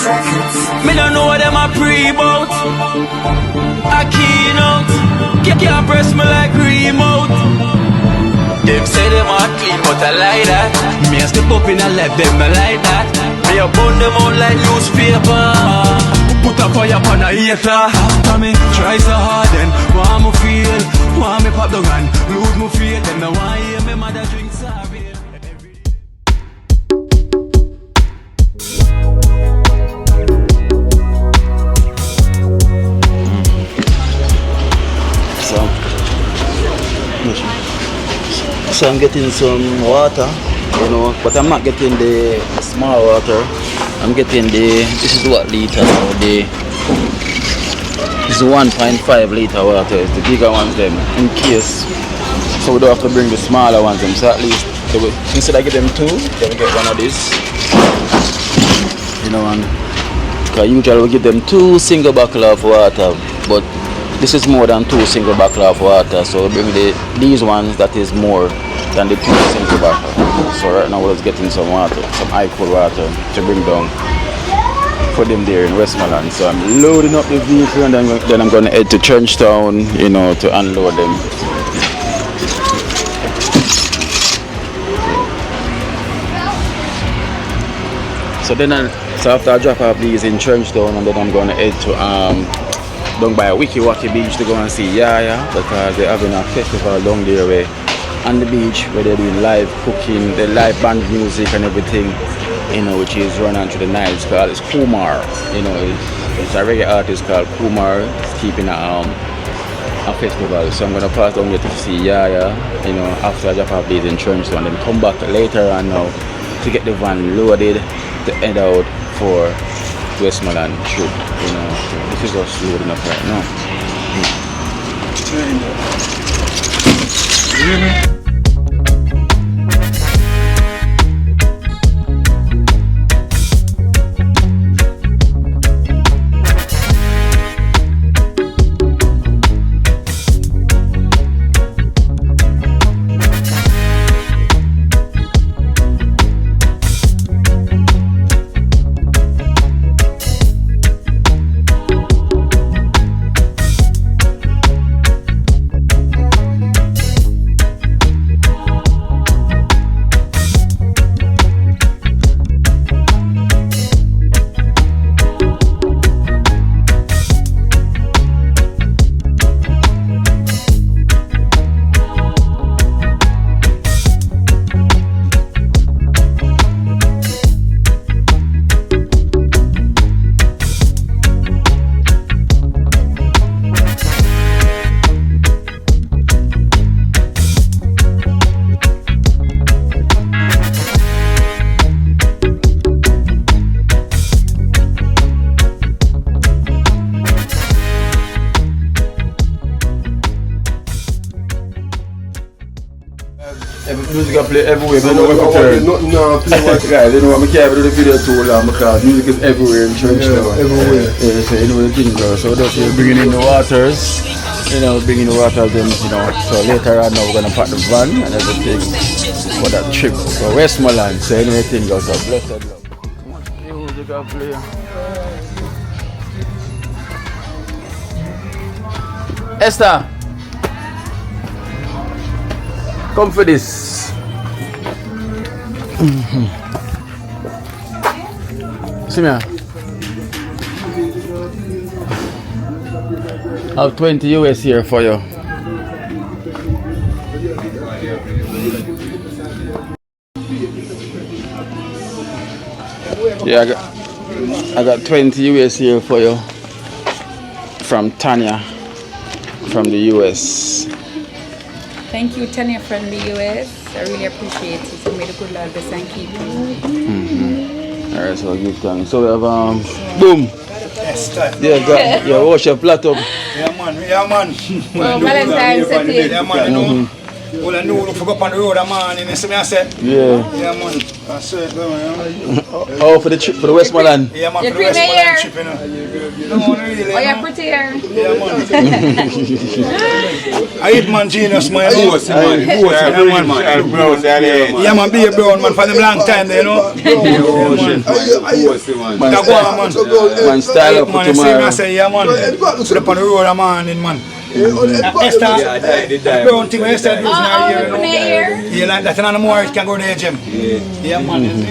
Me don't know what them a pre-bout. Akeynote, can't press me like remote. Them say them a clean, but I like that. Me a step up in a left, them I like that. Me a burn them out like newspaper. Put a fire upon a hater. After me try so hard, then want me feel, want me pop the gun, lose me faith. Them no want hear me mother drink sorry. So I'm getting some water, you know, but I'm not getting the small water. I'm getting this is what liter now, this is 1.5 liter water. It's the bigger ones them, in case, so we don't have to bring the smaller ones them. So at least, instead I get them two, then we get one of this, you know, and because usually we give them 2 single bottle of water, but this is more than 2 single bottle of water, so we bring these ones that is more than the 2 single bottle. So right now we're just getting some water, some cool water to bring down for them there in Westmoreland. So I'm loading up the vehicle and then I'm going to head to Trenchtown, you know, to unload them. So after I drop off these in Trenchtown, and then I'm going to head to down by Wikiwaki beach to go and see Yaya, because they're having a festival down there on the beach where they're doing live cooking, the live band music and everything, you know, which is run on through the night. It's Kumar, you know, it's a reggae artist called Kumar. It's keeping a festival. So I'm gonna pass down there to see Yaya, you know, after I drop off these in Trenchtown, and then come back later on now to get the van loaded to head out for Westmoreland trip, you know. So this is us loading up right now. You hear me? Music I play everywhere, but no one can turn. No, play what guys, you know, I can't do the video too long because music is everywhere in Trenchtown. Everywhere. Yeah, so you know the thing goes. So that's bringing in the waters, you know, bringing the waters in, you know. So later on now we're going to pack the van and everything for that trip for Westmoreland. So anyway, thing goes. So blessed love. Come on, music I play. Esther, come for this. See me. I have 20 US here for you. Yeah, I got 20 US here for you from Tanya from the US. Thank you, Tanya from the US. I really appreciate it. You made a good Lord bless and keep you. Alright, so I'll give thanks. So we have boom. Yeah, wash your plate up. Yeah man. Well, Valentine's Day. Yeah man, you know. Well, I know if you go up on the road, man, and you see me, I say, Yeah. yeah, man, I say it, man. Oh, for the trip, for the Westmoreland. Yeah, man, Your for the Westmoreland premier. trip, you know. No, really, Oh, you're man. pretty here. Yeah, man. I eat man genius, man. Yeah, man, be a brown man for them long time, you know. Man, style up for Man, I tomorrow. say, yeah, man. Sit up on the road, man. Esther, brown thing when Esther does now here, you know. Yeah, like that, and more it can go to the gym. Yeah, man.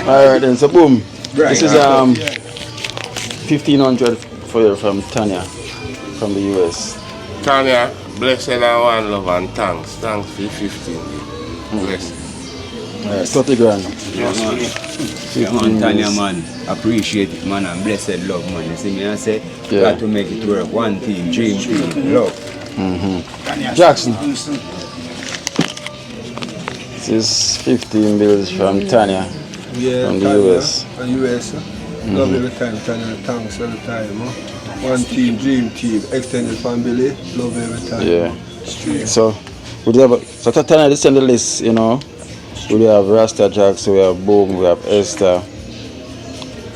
Alright then, so boom. This is 1500 for you from Tanya, from the US. Tanya, blessed and one love and thanks. Thanks for 15. Bless. 30 grand. Yeah, man, Tanya, man, appreciate it, man, and blessed love, man. You see me, I say, got to make it work. One team, dream team, love. Jackson. This is 15 bills from Tanya, from the US. From US. Love every time, Tanya, thanks every time. One team, dream team, extended family, love every time. Yeah. So, so Tanya, this is the list, you know. We have Rasta Jacks, we have Boom, we have Esther,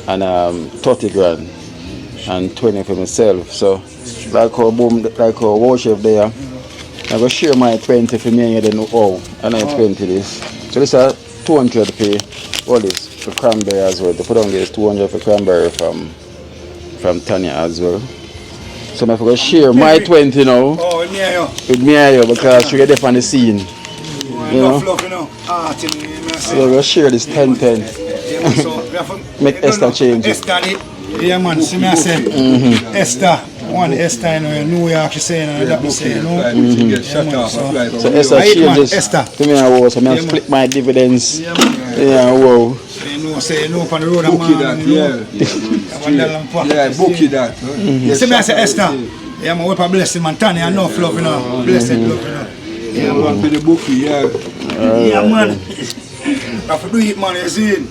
and 30 grand, and 20 for myself. So, like our Boom, like our worship there, I'm going to share my 20 for me and then I know 20 this. So this is 200 for all this, for cranberry as well. To put on this 200 for cranberry from Tanya as well. So I'm going to share my 20 now with me and you because she get there on the scene. You know? So we'll share this 10-10. Make Esther change it. Yeah, man, see me, I say, Esther, one Esther in New York, she saying, that me say, you know. So Esther changes Esther. to me and wow, so I split my dividends. Yeah, wow. Say no on the road, man. Bookie that. See me, I say, Esther. Yeah, man, we for blessing, man. Tanya, enough love, you know. Blessed love, you know. Yeah, man, for the bookie, yeah. Yeah, man. I have to do it, man, you see.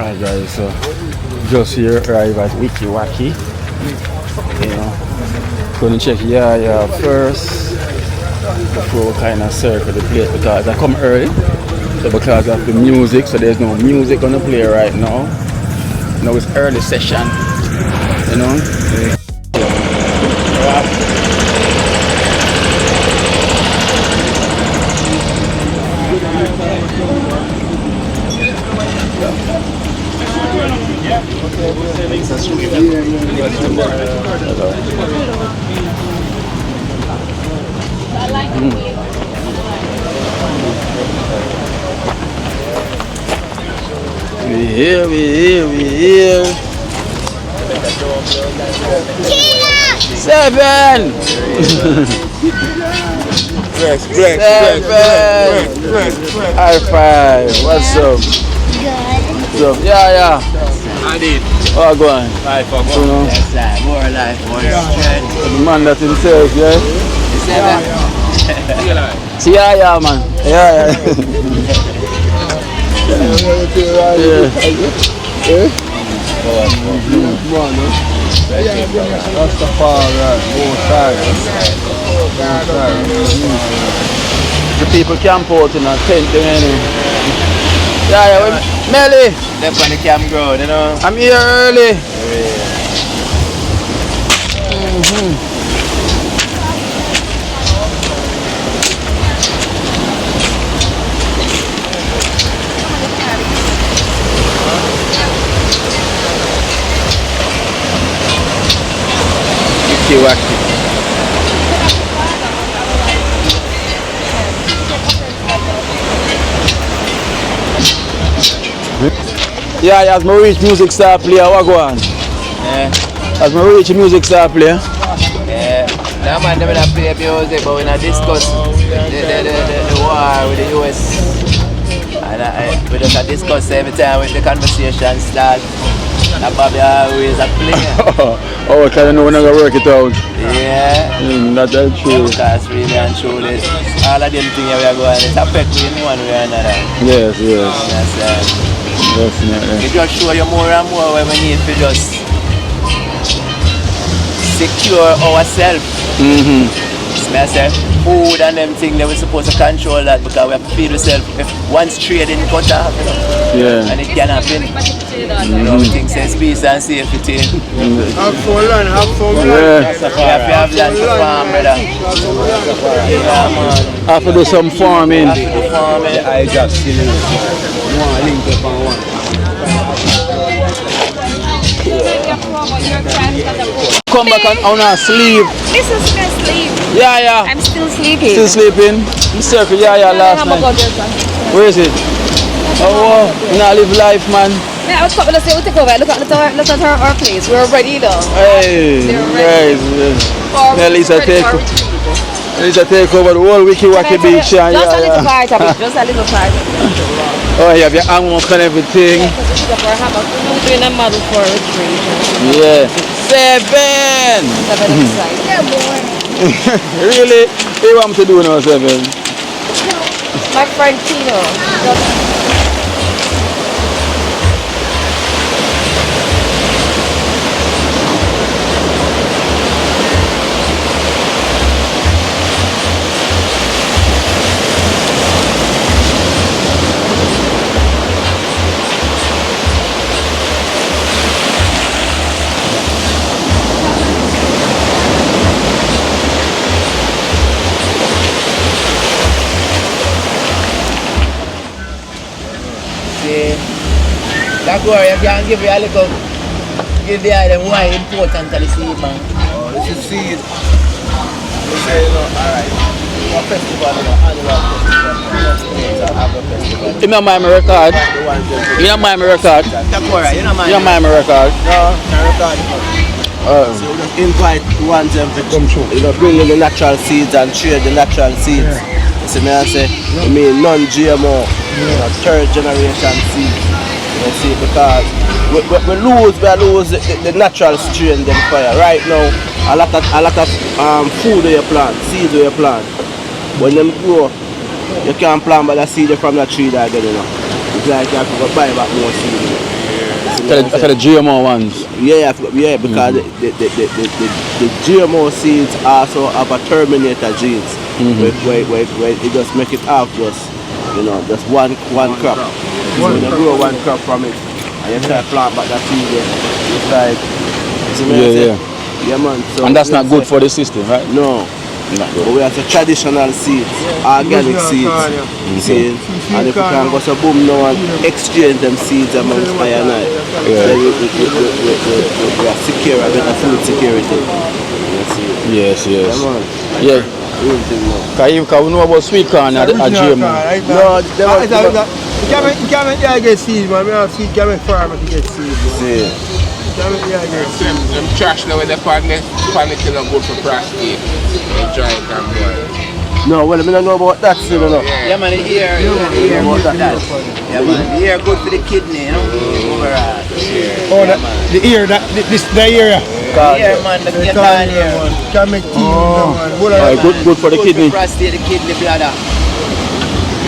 Alright guys, so just here arrive at Wikiwaki. You know, going to check first before we kind of circle the place because I come early. So because of the music, so there's no music gonna play right now. Now it's early session, you know. We here. 7! Press. High five. What's up? What's up? Yeah. I did. Oh, go on. Life for You know, More life, more strength. the man that himself, yeah? See, yeah, man. Yeah. The people camp out in a tent, you know. Yeah, Melly. Left on the campground, you know. I'm here early. Wikiwaki. Yeah, as my reach music star player, what go on? Yeah. As my reach music star player. Yeah. Now man, they don't play music, but when I discuss the war with the US, and we just discuss every time when the conversation starts. And Bobby always a player. Oh, because I know we're not going to work it out. Yeah. That's true. Because really and truly, all of them things we are going, it affects you in one way or another. Yes. Definitely. It just show you more and more when we need to just secure ourselves. I say food and them things that we're supposed to control that because we have to feed ourselves. If once trading cut off, you know, yeah. And it can happen. You know, things says peace and safety. Have fun land, have fun land. Yeah. We have to have land to farm, brother. Yeah, man. I have to do some farming. Have to do farming. I just still one link up on one. Come back and I wanna sleep. This is my sleep. Yeah. I'm still sleeping. Still sleeping. Mr. Yeah, last night. Where is it? Oh, now live life, man. Yeah, I was coming to say we take over. Look at our place. We're ready though. Hey, guys. At least I take over the whole Wikiwaki beach. Just a little part of it. Just a little part. Oh, you have your hammock and everything. We're doing a model for a retreat. Yeah. 7. 7 inside. Yeah, boy. Really? What do you want me to do now, 7? My friend Tino. That girl, you can give you a little, give the item why important to the seed, man. Oh, this is seed. You say, you know, alright. What festival, you know, annual festival. You don't mind my record? You don't mind my record? That girl, you don't mind. You don't mind my record? No, not record. So we just invite one of them to come through. You know, bring in the natural seeds and trade the natural seeds. You see me, I say, I mean non-GMO, you know, third generation seeds. You see, because we lose the natural strain them fire. Right now, a lot of food where you plant, seeds where you plant. When them grow, you can't plant by the seed from the tree that again, you know. It's like you have to go buy back more seeds. For the GMO ones? Yeah, because the GMO seeds also have a terminator genes, where it just make it out just one crop. So when you grow one crop from it, and you try to plant back that seed, it's like, yeah man. So and that's not good for the system, right? No. But we have the traditional seeds, organic seeds, see? And if we can go so boom now and exchange them seeds amongst I and I, then we are secure, a better food security. Yes. Yeah. Because we know about sweet corn at GMO. No, you can't make the get seeds, man. We have seed, you can't make farmer to get seeds. Them trash now when they panic is not good for prostate. Enjoy it and boy. No, well, I don't know about that still, you know. Yeah, man, the ear good for that. Yeah, man, the ear good for the kidney, you know. Overall. Oh, the ear, the ear. The ear, man, the ear. Can make tea, man. Good for the kidney. Prostate, the kidney bladder.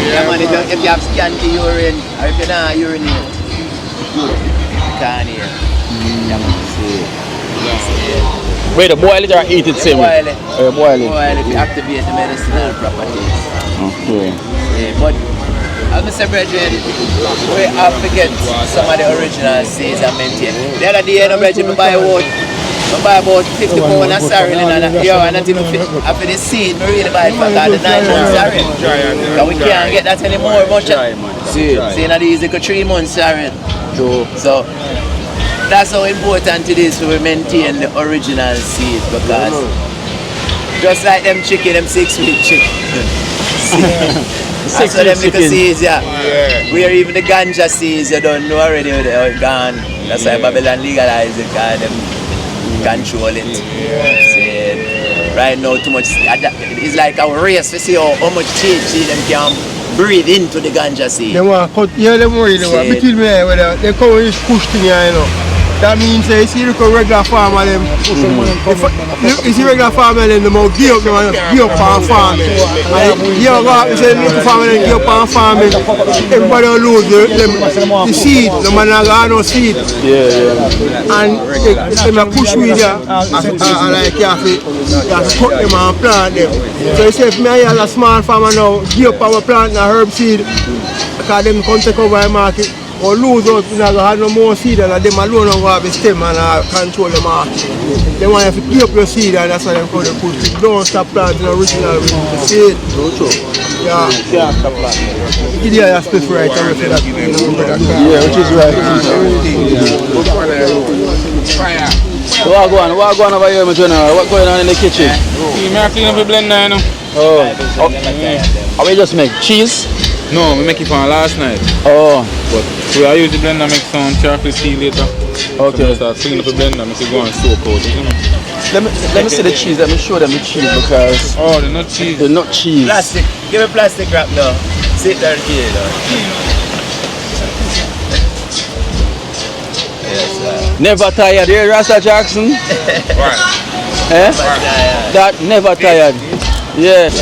Yeah, man, if you have scanty urine, or if you're not urinate, good. You can't hear. Yeah, man, see. Wait, the boil it or eat it same? Boil it. Boil it. Boil it to activate the medicinal properties. Okay. Yeah, but as Mr. Brethren, we have to get some of the original seeds and maintain. The other day, I buy about 50 pounds of sorrel and I think after the seed, I really buy it for the 9 months sorrel. Because we can't get that anymore. See, now these are 3 months sorrel. So that's how important it is to maintain the original seed, because just like them chicken, them 6-week chicken. That's what them little seeds, where even the ganja seeds, you don't know already how they're gone. That's why Babylon legalized it, because them control it. See, right now, too much. It's like a race to see how much THC them can breathe into the ganja seed. They want cut, them worry, between me and they come with this push thing, you know. That means you see the regular farmer them. You see regular farmer them, they give up on farming. And you say little farmer them give up on farming. Everybody will lose the seed. The man has got no seed. And they push with you. Like you have to cut them and plant them. So you say if me as a small farmer now give up on plant and herb seed, because them come take over the market. Or lose out, you know, have no more seed, and them alone don't have the stem and control the market. They want you to keep up your seed, and that's why they call the push. Don't stop planting original with the seed. Yeah. Can't stop planting. Give you a split right away for that. Yeah, which is right. What going on over here, General? What going on in the kitchen? I'm cleaning up the blender, you know. Oh. Are we just make cheese? No, we make it from last night. Oh. But we are using the blender, make some chocolate tea later. Okay. So clean up the blender, make it go and soak out. Let me see the cheese. Let me show them the cheese, because they're not cheese. They're not cheese. Plastic. Give me plastic wrap now. Sit down here now. Yes, never tired. Here, Rasta Jackson. Right. Eh? That never tired. Yeah.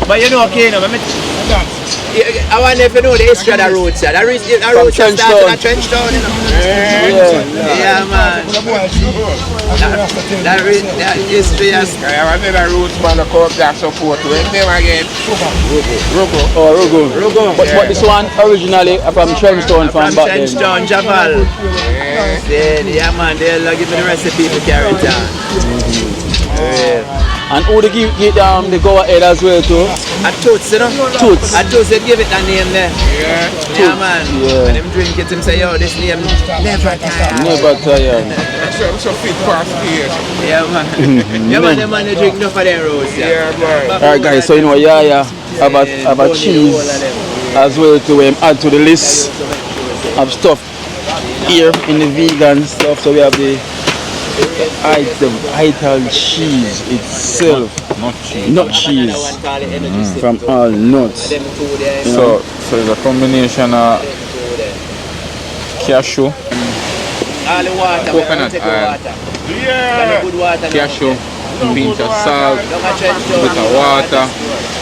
But you know, okay, no, I wonder if you know the history of the roads, sir. The roads started in Trenchtown, you know. Yeah, man. That history has... I want the roots man to come up that support. When them again? Rogo. Oh, Rogo. But this one originally from Trenchtown from back then. Trenchtown, Javal. Yeah, man. They'll give me the recipe to carry it on. And who they give the go ahead as well too? At Toots, you know? Toots. At Toots, they give it a name there. Yeah, man. Yeah. When them drink it, them say, yo, this name never tired. Never tired. I'm so fit past here. Yeah, man. Yeah, man, them man, they drink enough of their rose. Yeah, man. Alright, guys, so you know, have a cheese as well to add to the list of stuff here in the vegan stuff. So we have the ital cheese itself, not cheese, from all nuts. So it's a combination of cashew, coconut oil, cashew, pinch of salt, bit of water,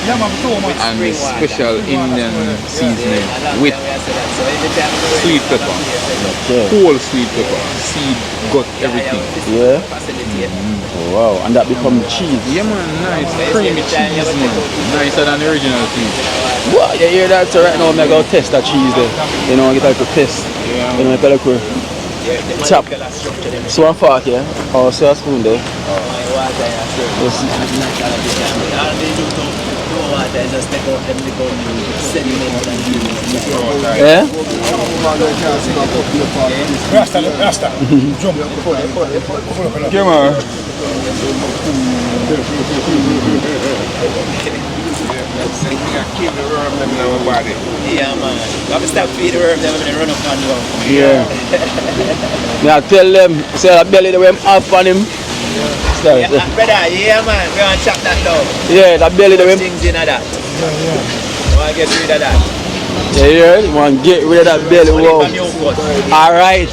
and a special Indian seasoning with sweet pepper, whole sweet pepper, seed, gut, everything. Yeah. Oh, wow, and that becomes cheese. Yeah, man, nice, creamy cheese, man. Nicer than the original cheese. Wow, you hear that? So right now, I'm going to test that cheese there. You know, get like a test. Yeah. You know, get like a chop. So one fork, yeah? Or so a spoon there. Yeah? Rasta. Jump. Come on. Keep the worm them in our body. Yeah, man. We have to stop feeding the worm them when they run up and down. Yeah. Now tell them, say that belly the way I'm off on him. Yeah, brother, yeah, man. We want to chop that down. Yeah, that belly the way. Things in that. I want to get rid of that. Yeah, you want to get rid of that belly. Wow. Alright.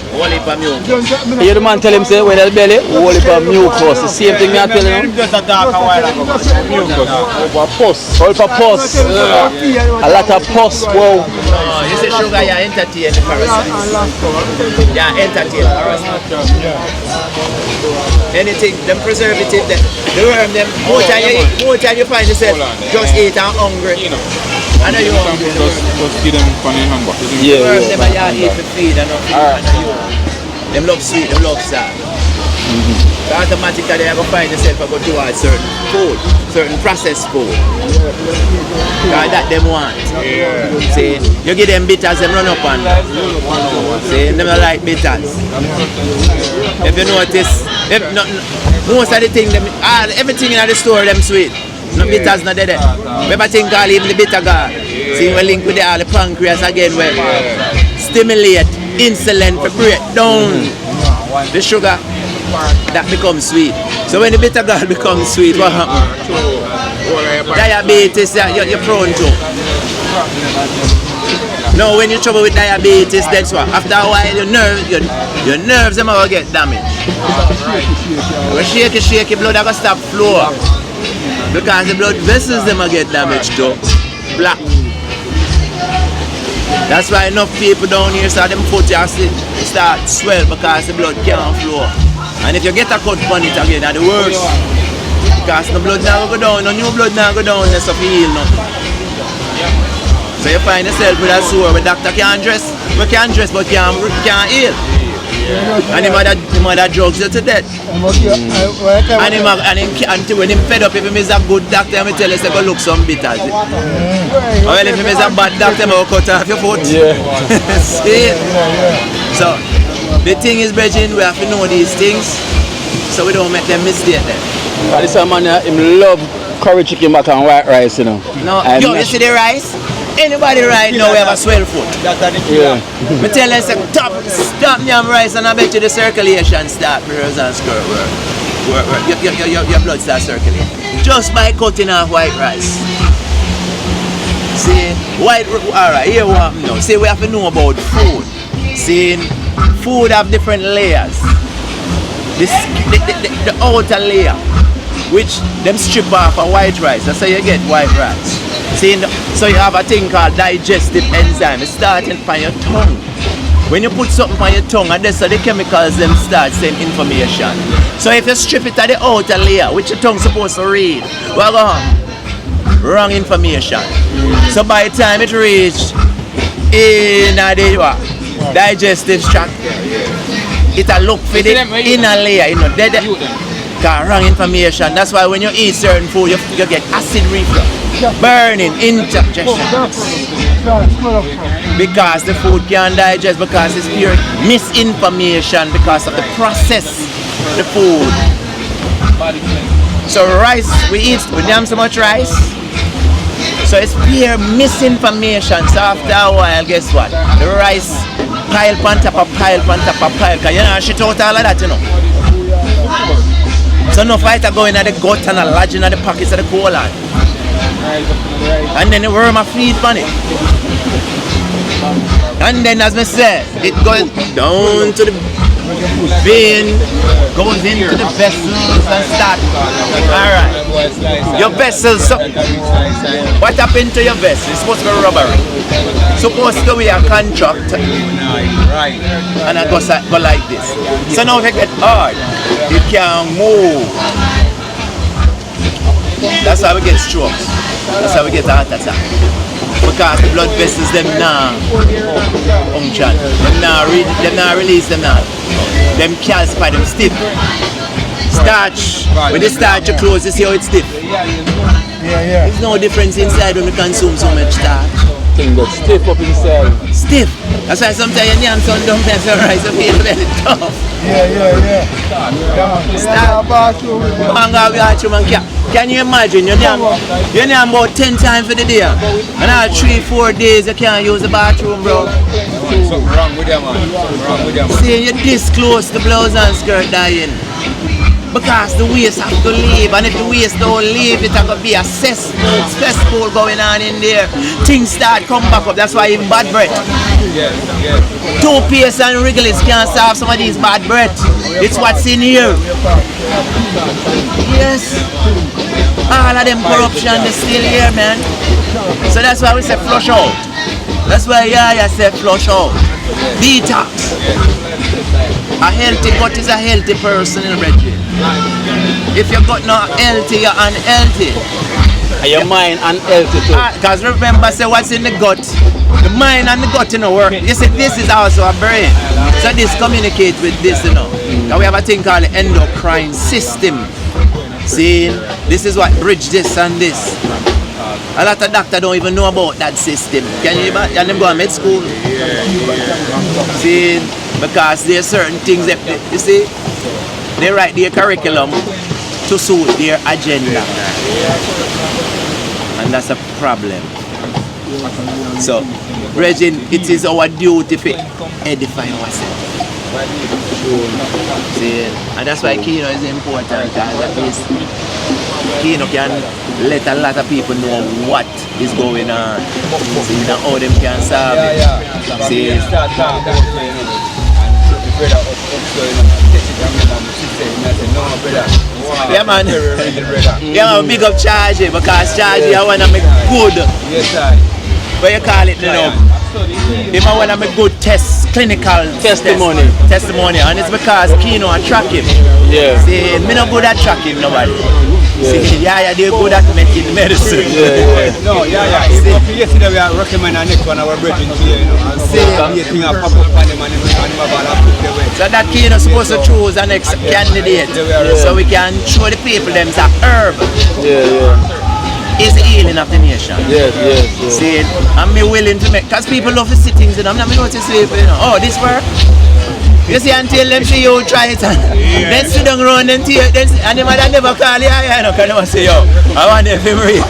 You the man tell him say when that belly, whole heap of mucus. The same thing I tell him. Just a talk a while ago. Mucus. Over pus. Whole heap of pus. A lot of pus. Wow. You say sugar, you entertain the parasites. You entertain parasites. Anything, them preservative, the worm, them, more time you find yourself just eat and hungry. I know you're hungry. Just give them funny hunger. The worm, them you eat for feed and not feed. I know you. Them love sweet, them love sour. So automatically you're going to find yourself going towards certain food, certain processed food. Because that them want. See, you give them bitters, them run up on them. See, them don't like bitters. If you notice, most of the things, everything in the store, them sweet. No bitters, not there. Everything called even the bitter guard. See, we link with all the pancreas again, where stimulate insulin to break down the sugar that becomes sweet. So when the bitter guard becomes sweet, what happens? Diabetes, you're prone to. Now, when you trouble with diabetes, that's what. After a while, your nerves them will get damaged. When shaky, blood are going to stop flow. Because the blood vessels them will get damaged too. Black. That's why enough people down here start them foot start swell because the blood can't flow. And if you get a cut on it again, that's the worst. Because the blood now go down, no new blood now go down, that's of heal nothing. So you find yourself with a sore where doctor can't dress, but can't heal. And him other drugs you to death. And when him fed up, if he is a good doctor, I tell you, say go look some bitters. Well, if he is a bad doctor, I will cut off your foot. See? So, the thing is, Bridget, we have to know these things so we don't make them mistake them. This man, him love curry chicken back and white rice, you know. No, yo, you see the rice? Anybody right now we have a swell foot. Yeah. Me tell you, say, stop yam rice and I bet you the circulation start, brothers and skirt work. Your blood starts circulating. Just by cutting off white rice. See, alright, here what happen now. See, we have to know about food. See, food have different layers. The outer layer, which them strip off a white rice. That's how you get white rice. See, so you have a thing called digestive enzyme. It's starting from your tongue. When you put something on your tongue, and that's how the chemicals them start sending information. So if you strip it at the outer layer, which your tongue's supposed to read, well, go on. Wrong information. So by the time it reaches in the digestive tract, it'll look for the inner layer, you know, dead. Wrong information. That's why when you eat certain food, you get acid reflux, burning, indigestion. Because the food can't digest, because it's pure misinformation because of the process the food. So rice, we damn so much rice. So it's pure misinformation. So after a while, guess what? The rice pile on top of pile on top of pile. Because you know, shit out all of that, you know. So no fighter going at the gut and a lodging at the pockets of the colon. And then the worm a feed on it. And then as I said, it goes down to the vein, goes into the vessels and start. Alright. Your vessels, what happened to your vessel? It's supposed to be rubbery. Supposed to be a contract. And I go like this. So now if it get hard, you can't move. That's how we get strokes. That's how we get heart attack. Because the blood vessels them now function. Them now release them now. Them calcify, them stiff. Starch. When the starch you close, you see how it's stiff. There's no difference inside when we consume so much starch. Thing that's stiff up inside. Stiff. That's why sometimes you yam some dumplings and rice and feel very tough. Can you imagine? You yam about 10 times for the day. And now 3-4 days you can't use the bathroom, bro. Something wrong with them, man. Something wrong with them. See, you're this close to blouse and skirt dying. Because the waste have to leave, and if the waste don't leave, it's going to be a cesspool going on in there. Things start come back up. That's why even bad breath. Toothpaste and Wrigley's can't solve some of these bad breath. It's what's in here. Yes. All of them corruption is still here, man. So that's why we say flush out. That's why I say flush out. Detox. A healthy gut is a healthy person in Reggie. If your gut not healthy, you're unhealthy. And your mind unhealthy too. Because remember, say what's in the gut. The mind and the gut in the work. You see, this is also a brain. So this communicates with this, you know. And we have a thing called the endocrine system. See, this is what bridge this and this. A lot of doctors don't even know about that system. Can you imagine? And them go to med school. See, because there are certain things that, you see, they write their curriculum to suit their agenda. And that's a problem. So, brethren, it is our duty to edify ourselves. See, and that's why Akeynote is important, because at least Akeynote can let a lot of people know what is going on. See, you know, how them can solve it. See, yeah man, yeah man, big up Chargy, because Chargy I want to make good. What you call it, you know? If I want to make good clinical testimony, and it's because Akeynote track him. Yeah. See, me not good at tracking nobody. See, they're good at making medicine. No, yesterday we are recommending our next one, our brethren here, you know. So that Akeynote supposed to choose our next candidate, so we can show the people them that herb is the healing of the nation. Yes. See, I'm willing to make, because people love to see things, and I'm not going to sleep, you know. Oh, this work? You see, until them see you try it, and then sit down around and see it, and the mother never call you, you know, can you say, yo, I want them to read.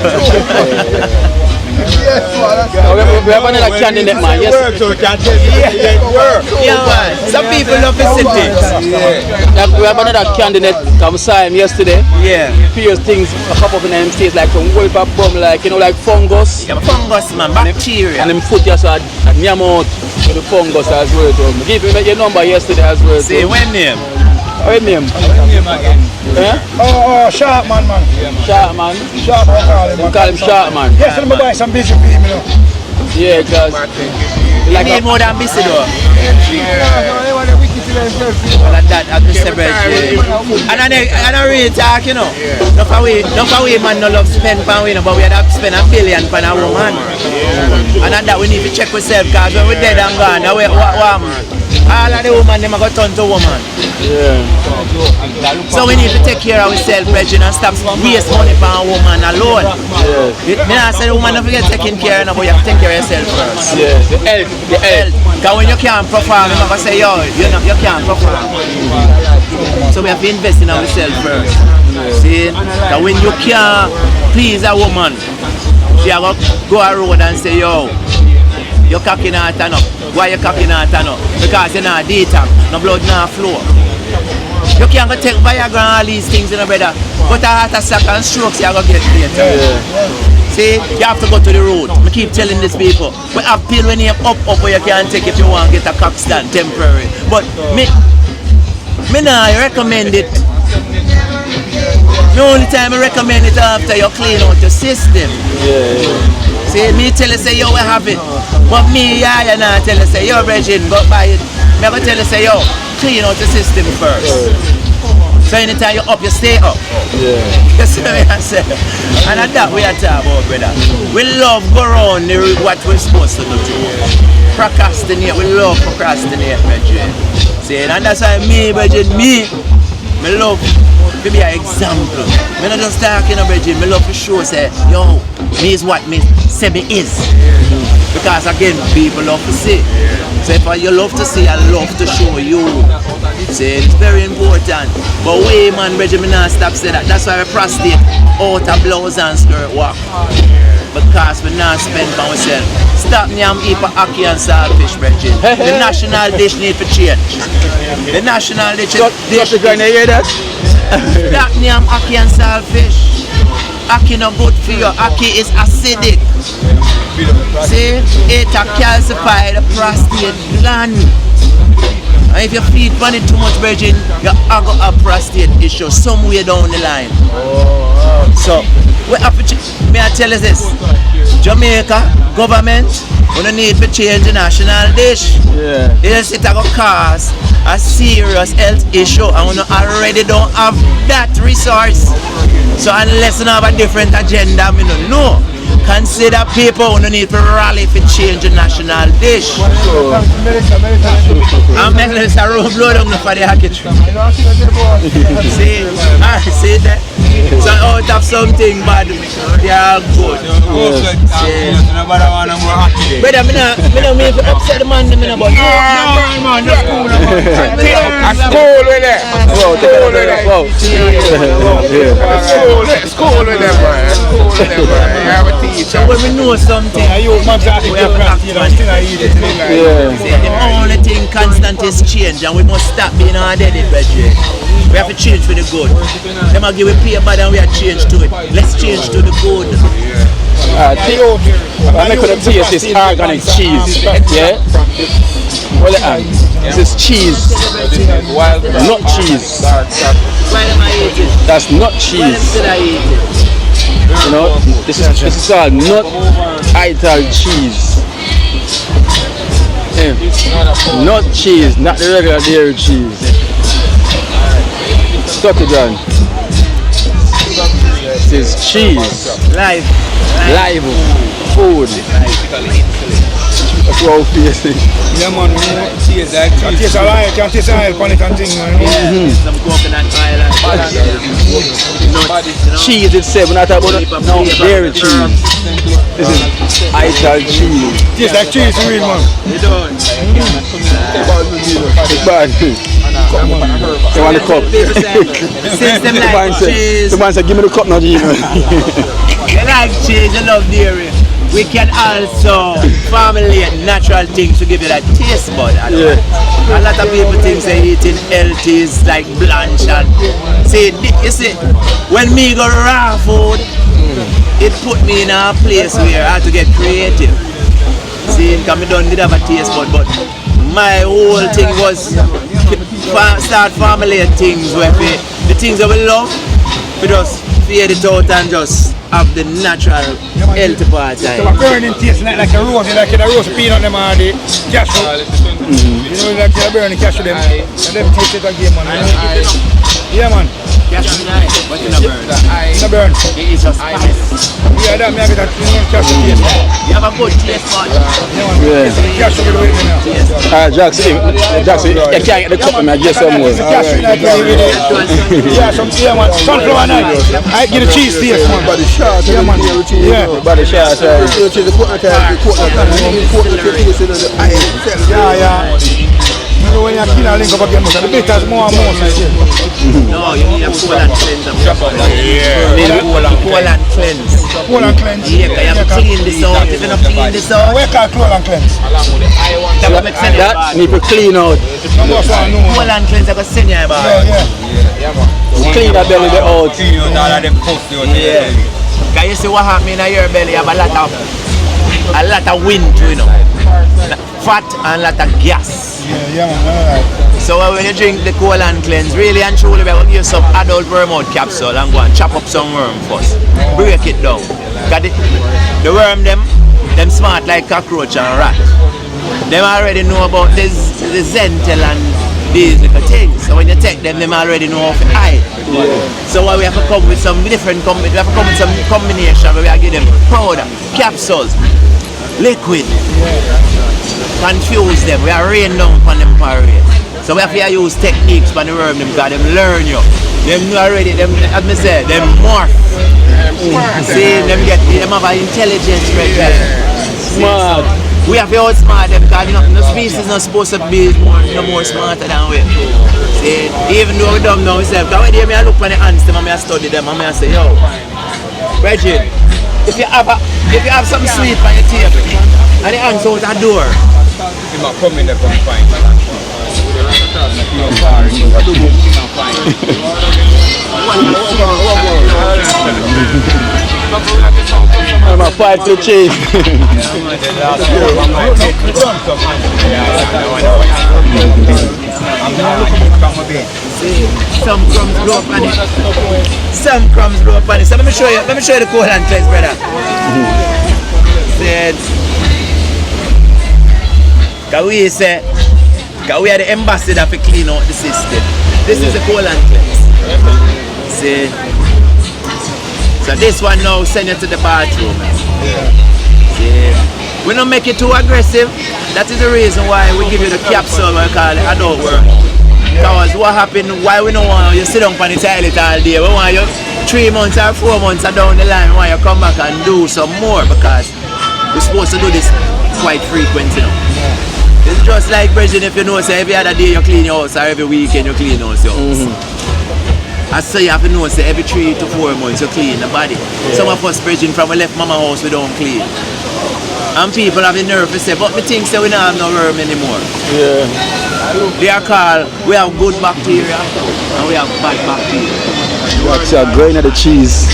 We have another candidate, man. Yes. Yeah, man. Some people love to see things. We have another candidate come saw him yesterday. Yeah. Fears things, a couple of them states like some wolf bum, like, you know, like fungus. Yeah, fungus, man, bacteria. And them foot just a near mouth with the fungus as well. So give him your number yesterday as well. Say, when name? What name? Yeah? Oh, Sharpman, man. Sharpman. Sharpman, call him Sharpman. Yes, I'm buy some busy people, you know. Yeah, because like need more than busy though. Well, like that, at Mr. Bridge. And I really talk, you know. Not for we man no love spend pan we, you know, but we had to spend $1 billion pan a woman. And on that we need to check ourselves, because when we're dead and gone, what all of the women them go turn to woman. Yeah. So we need to take care of ourselves, brethren, and stop waste money for a woman alone. Yeah. Me not say the woman don't forget taking care of, but you have to take care of yourself first. Yeah. The health. Because when you can't perform, you're not going to say, yo, you can't perform. So we have to invest in ourselves first. See? Because when you can't please a woman, she will go a road and say, yo, your cocky not turn up. Why your cocky not turn up? Because you're not detox, no blood not flow. You can't go take Viagra and all these things, you know, brother. But a heart attack and strokes you're going to get later. See, you have to go to the road. I keep telling these people, we have pill when you up where you can take if you want to get a cock stand temporary. But me now I recommend it. The only time I recommend it after you clean out your system. See, me tell you say yo we have it. But me, you not tell you say yo Bridget, go buy it. Me go tell you say yo, clean out the system first. So anytime you up, you stay up. Yeah. You see what I say? And at that we are talking about, brother. We love go around what we're supposed to do. Procrastinate. We love procrastinate, brethren. See, and that's why me, brethren, me love to be an example. Me not just talking, brethren. Me love to show, say, yo, me is what me say me is. Because again, people love to see. So if you love to see, I love to show you. See, it's very important. But we, man, Benjamin, not stop say that. That's why we prostate out of blouse and skirt walk. Because we not spend by ourselves. Stop nyam eat for ackee and saltfish, Benjamin. The national dish need to change. The national dish. You hear that? That name Akey and saltfish. Akey no good for you. Akey is acidic. See, it calcify the prostate gland. And if you feed on it too much, virgin, you have a prostate issue somewhere down the line. So, we have to may I tell you this? Jamaica government, we don't need to change the national dish. Else it will cause a serious health issue, and we already don't have that resource. So unless you have a different agenda, we don't know. Consider people who need to rally to change the national dish. I'm making this a road blow down for the Akey tree. See that? So out of something bad, they are good. But I mean to upset the man, but no, man, that's cool. That's cool with it. It's cool with them, man. So when we know something, we have to act on it. The only thing constant is change, and we must stop being hard-headed, brethren. We have to change for the good. They might give a pay bad and we have to change to it. Let's change to the good. I make the taste is organic cheese. Yeah? Well, this is cheese. Not cheese. That's not cheese. You know, this is all not ital cheese. Yeah. Not cheese, not the regular dairy cheese. Stop it, John. This is cheese. Live food. That's what we're facing. Yeah, man, taste like cheese. Taste oil, can taste oil on it and thing, some coconut oil and cheese itself, we're not talking about no dairy cheese. This is ital cheese. Tastes like cheese, real man. You don't. It's bad. They want the cup. Since them like cheese. The man said, give me the cup now, Gino. They like cheese, they love dairy. We can also formulate natural things to give you that taste bud. A lot of people think they eating healthy is like blanch and see, you see, when me go raw food, it put me in a place where I had to get creative. See, because me done did have a taste bud, but my whole thing was start formulate things where the things that we love, we just fade it out and just have the natural healthy part. So a burning taste like a roast, like a roast peanut them or the cashew. You know, like a burning cashew them. And them taste it again, man. Yeah, man. Cashew nice, but it's not burn. It's not burn. It is just spice. Yeah, that may have that cashew taste. You have a good taste bud. Yeah. Cashew will wait now. Jackson, you can't get the cup and I get some more. Cashew like yeah, some man. Sunflower night. I get a cheese taste, man. Body shot, yeah, man. Yeah. Body shot, Yeah. You know when you're keen to link up again, the bitters more and more. No, you need a colon cleanse. Colon cleanse. Colon cleanse? Yeah, you have to clean this out. If you don't clean this out, where can colon cleanse? That need to clean out. Colon cleanse, I can send you about. Clean that belly out. Yeah. Can you see what happens in your belly? You have a lot of wind, you know. Fat and a lot of gas. Yeah, man. So when you drink the colon cleanse, really and truly, we're going to use some adult wormwood capsule and go and chop up some worm first. Break it down. Because the worm, them smart like cockroach and rat. They already know about the zentel and these little things. So when you take them already know how to hide. So we have to come with some different combination where we give them powder, capsules, liquid. Confuse them, we are rain down on them parade. So we have to use techniques for the worm them because them learn you. Them already, them, as I said, them morph. See, them have an intelligence right there. Smart. We have to outsmart them because no species is not supposed to be more smarter than we. See, even though we don't know ourselves, because when I look on the ants, I study them and I say, yo, Reggie, if you have some sweet on your table and the ants out the door, come in there from fine. I'm a fight to change. Some crumbs blow up on it. Some crumbs blow up on it. So let me show you the cold and cleanse, brother. Cause we are the ambassador for clean out the system. This is the cold and cleanse. See? So this one now send you to the bathroom. See? We don't make it too aggressive. That is the reason why we give you the capsule we call it adult work. Because what happened, why we don't want you sit down on the toilet all day. We want you 3 months or 4 months down the line, we want you come back and do some more, because we're supposed to do this quite frequent, you know. It's just like Bridget, if you know, say every other day you clean your house or every weekend you clean your house. And so you have to know, say every 3 to 4 months you clean the body. Some of us, Bridget, from we left mama house we don't clean. And people have the nerve to say, but me think say we don't have no worm anymore. They are called, we have good bacteria and we have bad bacteria. You actually are growing at the cheese.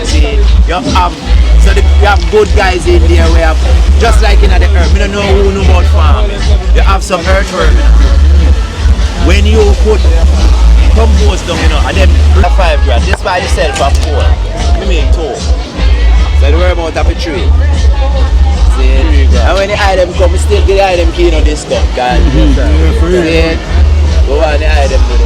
See, you have good guys in there. We have, just like in the earth, we don't know who know about farming. You have some earthworm. When you put compost down, you know, and then 5 grand, this buy yourself for 4. You mean 2. So the worm out of a 3. See? And when the item come, we still get the item key on discount, guys. See? Go on the item to the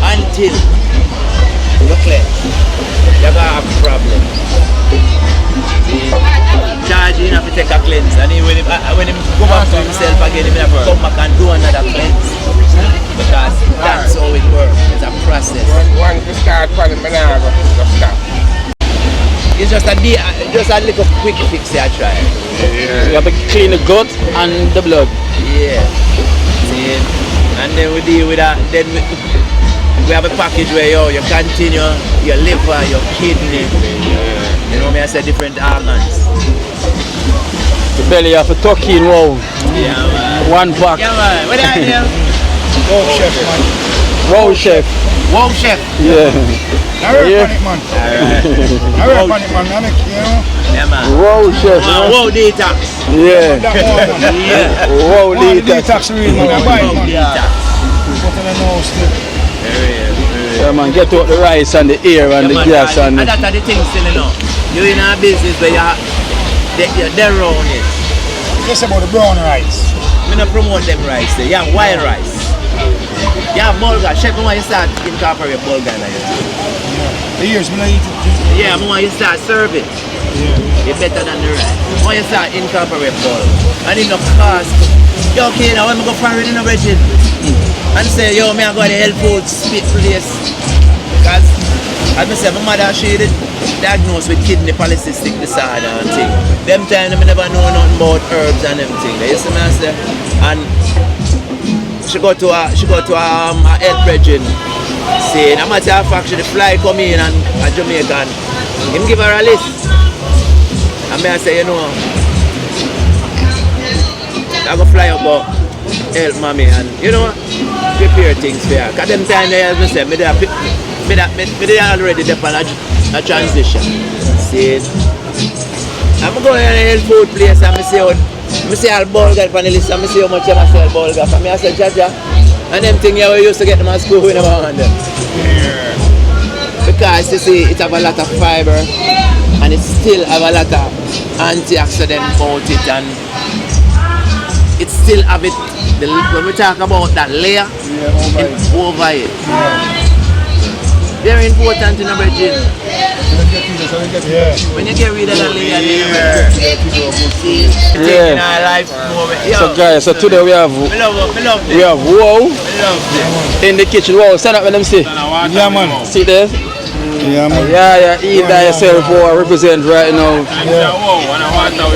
until you clear, you're gonna have a problem. Charge you have to take a cleanse, and when he go back to himself again, he have to come back and do another cleanse. Because that's how it works. It's a process. Once you start putting banana, just stop. It's just a little quick fix I try. You have to clean the gut and the blood. Yeah. See? And then we deal with that. Then we have a package where you continue your liver, your kidney. You know me, I said different organs. The belly you have to tuck in, wow. Yeah, man. 1 pack. Yeah, man. What are you? Wow, chef, man. Wow, chef. Wow, chef. Yeah. I work on it, man. I work on it, man. I make, you know. Yeah, man. Wow, chef. Wow, detox. Yeah. Yeah. Wow, Detox. detox. Real, man. I buy it, man. Detox. Put in the nose, still. Yeah, man, get out the rice and the air and the gas and that's the things, you know. You're in a business where you're there around it. It's just about the brown rice. I'm not promote them rice there. You have wild rice. You have bulgur. Chef, I want you start incorporate bulgur in your thing. The years when I eat it. Yeah, I want you start serve it. You're better than the rice. I want you start incorporate bulgur. And in the cost, yo, okay, now I'm going to go foreign in the region. And say, yo, me I go to the health food spit place. Because, as I said, my mother, she did diagnosed with kidney polycystic disorder and thing. Them time, I never know nothing about herbs and everything. They used to say, and she go to a health brethren saying, a matter of fact, she the fly come in and a Jamaican, him give her a list. And me I say, you know, I go fly up but help mommy and, you know, prepare things for her. Because them time they, as I said, me already there on a transition. See, I'm going to a health food place and I see all bulgur on the list and I see how much I sell bulgur. And I say, Jaja, and them things we used to get them at school, we never want them. Because you see, it have a lot of fiber and it still have a lot of antioxidant about it, and it still have it, when we talk about that layer, over it. Very important in our gym. When you get rid of the layer, in our life. So guys, so today we have wow in the kitchen. Wow, stand up when them see. Yeah, man. See there? Yeah, man. Yeah, eat that yourself or represent right now.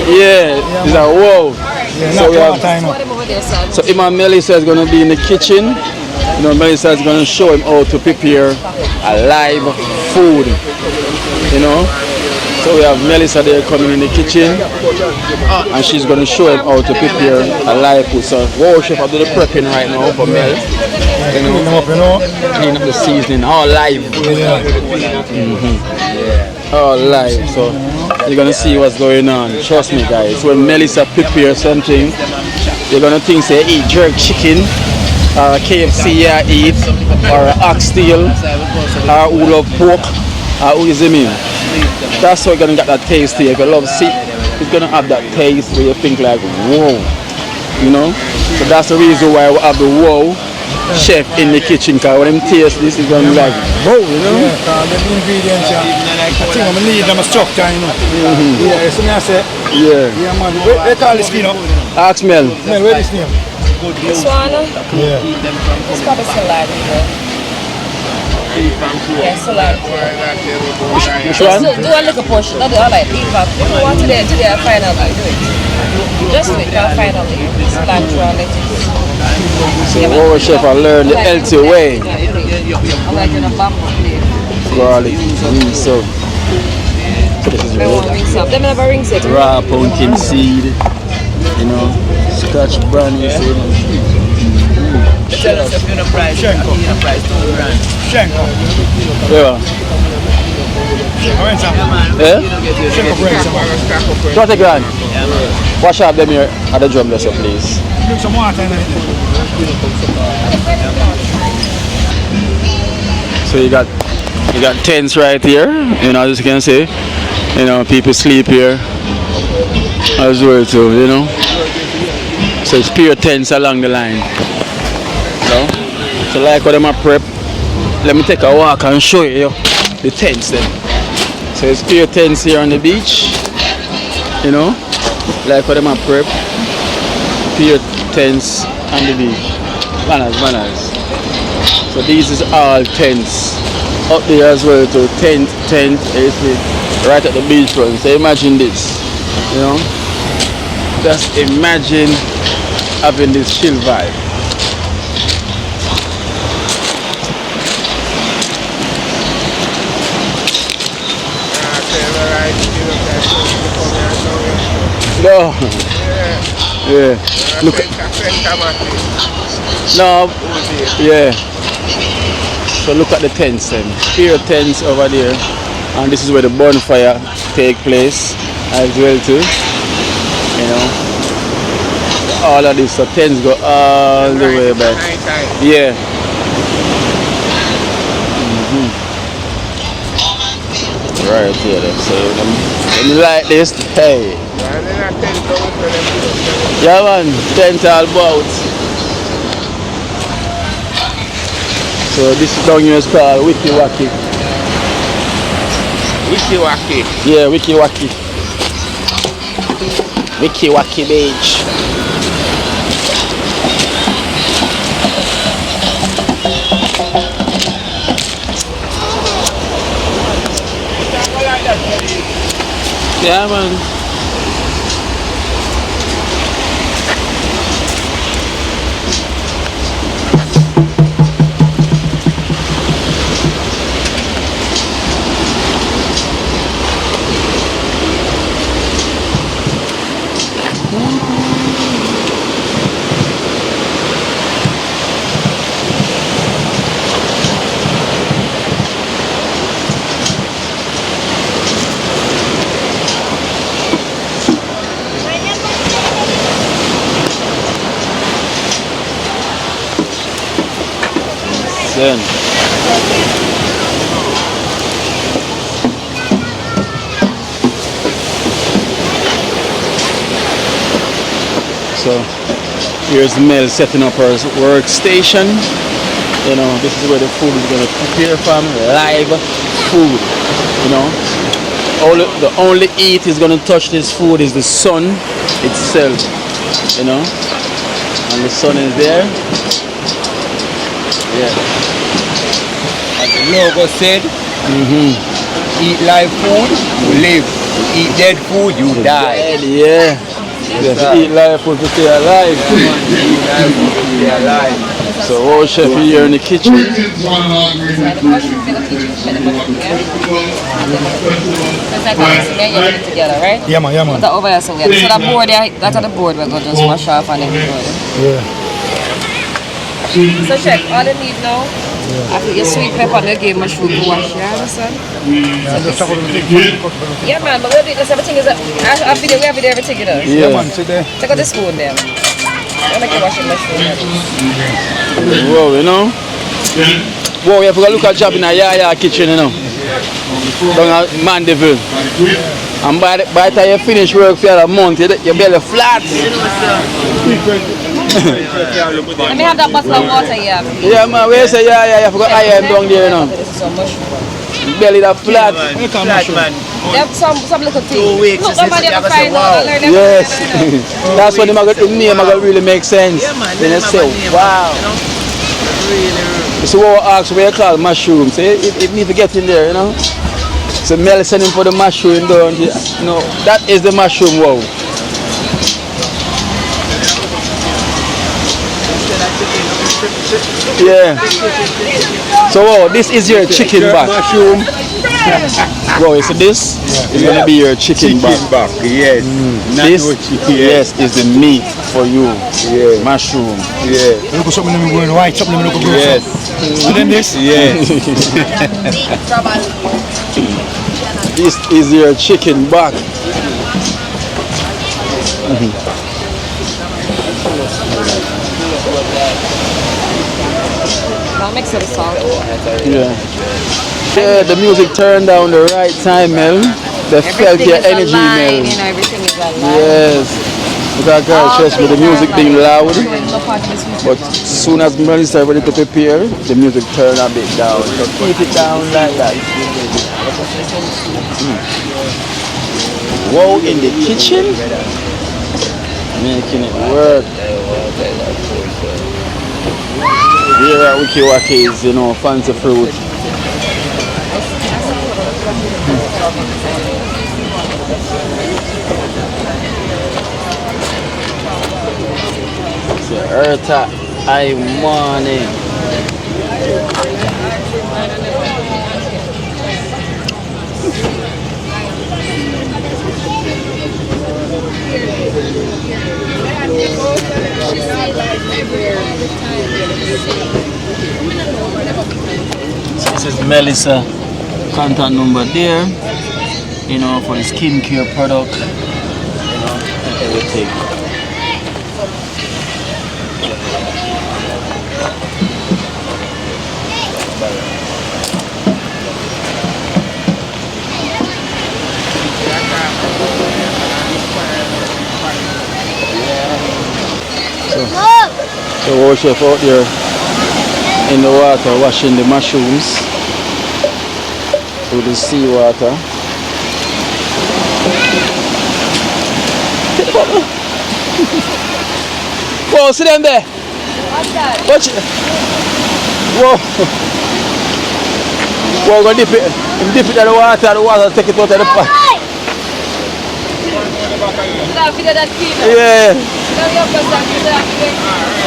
Yeah, it's a wow. So we have, so Imam Melissa is going to be in the kitchen. You know, Melissa is going to show him how to prepare a live food. You know, so we have Melissa there coming in the kitchen, and she's going to show him how to prepare a live food. So, wow, chef, I do the prepping right now for Mel. You know, clean up the seasoning, all live. All live. So you're gonna see what's going on. Trust me, guys. When Melissa prepares something, you're gonna think say eat jerk chicken, or a KFC eat, or an oxtail, or who love pork, or who is it mean? That's how you're gonna get that taste here. If you love seed, it's gonna have that taste where you think like, whoa, you know. So that's the reason why we have the wow chef in the kitchen, because when them taste this, it's gonna be like, whoa, you know. Yeah, the ingredients, I think I'm gonna need them a structure, you know. Yeah, so I say, yeah, man. Where call this skin up? Ask Mel. Mel, where this name? This one? Yeah. It's probably salad. Yeah, salad. Which one? Do a little portion, not the other. Leave up. If you want today, final, I do it. Just do it, finally. Cilantro, lettuce. So, wow, chef, I learned the healthy way. I'm like in a bamboo plate. Garlic, rinse up. This is Them never rings it. raw pumpkin seed, you know, scotch brandy seed. Tell us if you're in a price, $2 grand. Shenko. Yeah. Yeah? Shenko 20 grand. Wash up them here at the drum lesson, please. Drink some water in it. So you got tents right here, you know, as you can see. You know, people sleep here as well too, you know. So it's pure tents along the line. You know? So like what them a prep, let me take a walk and show you the tents then. So it's pure tents here on the beach, you know, like what them a prep, pure tents on the beach. Manners. So these is all tents. Up there as well to tent is right at the beach front. So imagine this, you know. Just imagine having this chill vibe. No. Yeah. Look. No. Yeah. So look at the tents then. Pure tents over there. And this is where the bonfire take place as well too. You know. All of this. So tents go all the way back. Yeah. Right here then. So let me like this. Hey. Yeah man, tent all about. So this down here is called Wikiwaki. Wikiwaki. Yeah, Wikiwaki. Wikiwaki Beach. Yeah man. Then so here's Mel setting up her workstation. You know, this is where the food is going to prepare from. Live food. You know, the only heat is going to touch this food is the sun itself. You know, and the sun is there. Yeah. As the logo said, Eat live food, you live. Eat dead food, you die. Yeah. Yes, eat live food to stay alive. So, oh, chef, here in the kitchen. Together, right? Yeah, man. Put over here, so the board, that's the board we're going to just wash off and everything. Yeah. So check, all you need now, after your sweet pepper, you give mushroom to wash, you understand? Yeah, man, but we'll do this, everything is, we have to do everything, you know? Yeah, man, sit there. Take out the spoon there. I'll make you wash your mushroom. Whoa, you know? Whoa, you have to go look at job in a Yaya kitchen, you know? Down at Mandeville. And by the time you finish work for a month, your belly flat. Let me have that bottle of water here. Yeah, man, where you say, yeah, you forgot iron down there, you know. Belly that flat. Flat, man. They have some little thing. 2 weeks. Look, somebody ever find out. Yes. That's when the name really makes sense. Yeah, man. Then you say, wow. So what I ask where you call mushroom, say it need to get in there, you know. So Mel sending for the mushroom down, you know, that is the mushroom, wow. Yeah. So wow, this is your chicken back. Mushroom. Wow, you see this? It's gonna be your chicken back. Yes. This, yes, is the meat for you. Yeah. Mushroom. Yeah. Look at something that we're going white, something that we're going. Yes. And then this? Yes. This is your chicken back. Now mix it with salt. Yeah. Yeah, the music turned down the right time, Mel. They felt your energy, Mel. You know, everything is alive. Yes. Because girl, trust me, the music being loud. But as soon as Mel is ready to prepare, the music turn a bit down. So keep it down like that. Whoa, in the kitchen? Making it work. Here at Wikiwaki is, you know, fancy fruit. So, Erta, I morning. So this is Melissa contact number there, you know, for the skincare product, you know, and everything. So our chef out there in the water washing the mushrooms with the seawater. Whoa, see them there? What's that? Watch it. Whoa. Whoa, go dip it in the water take it out of the pot. Yeah.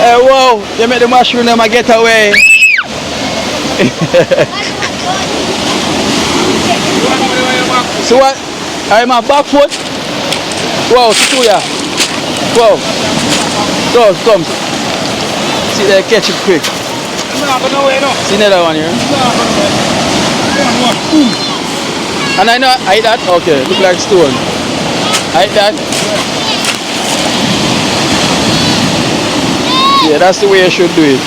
Hey, whoa, you make the mushroom them get away. So what? I'm a back foot. Whoa, Tuya. Whoa. Go, come. See they catch it quick. See another one here. And I know I eat that? Okay, look like stone. I eat that. Yeah, that's the way you should do it.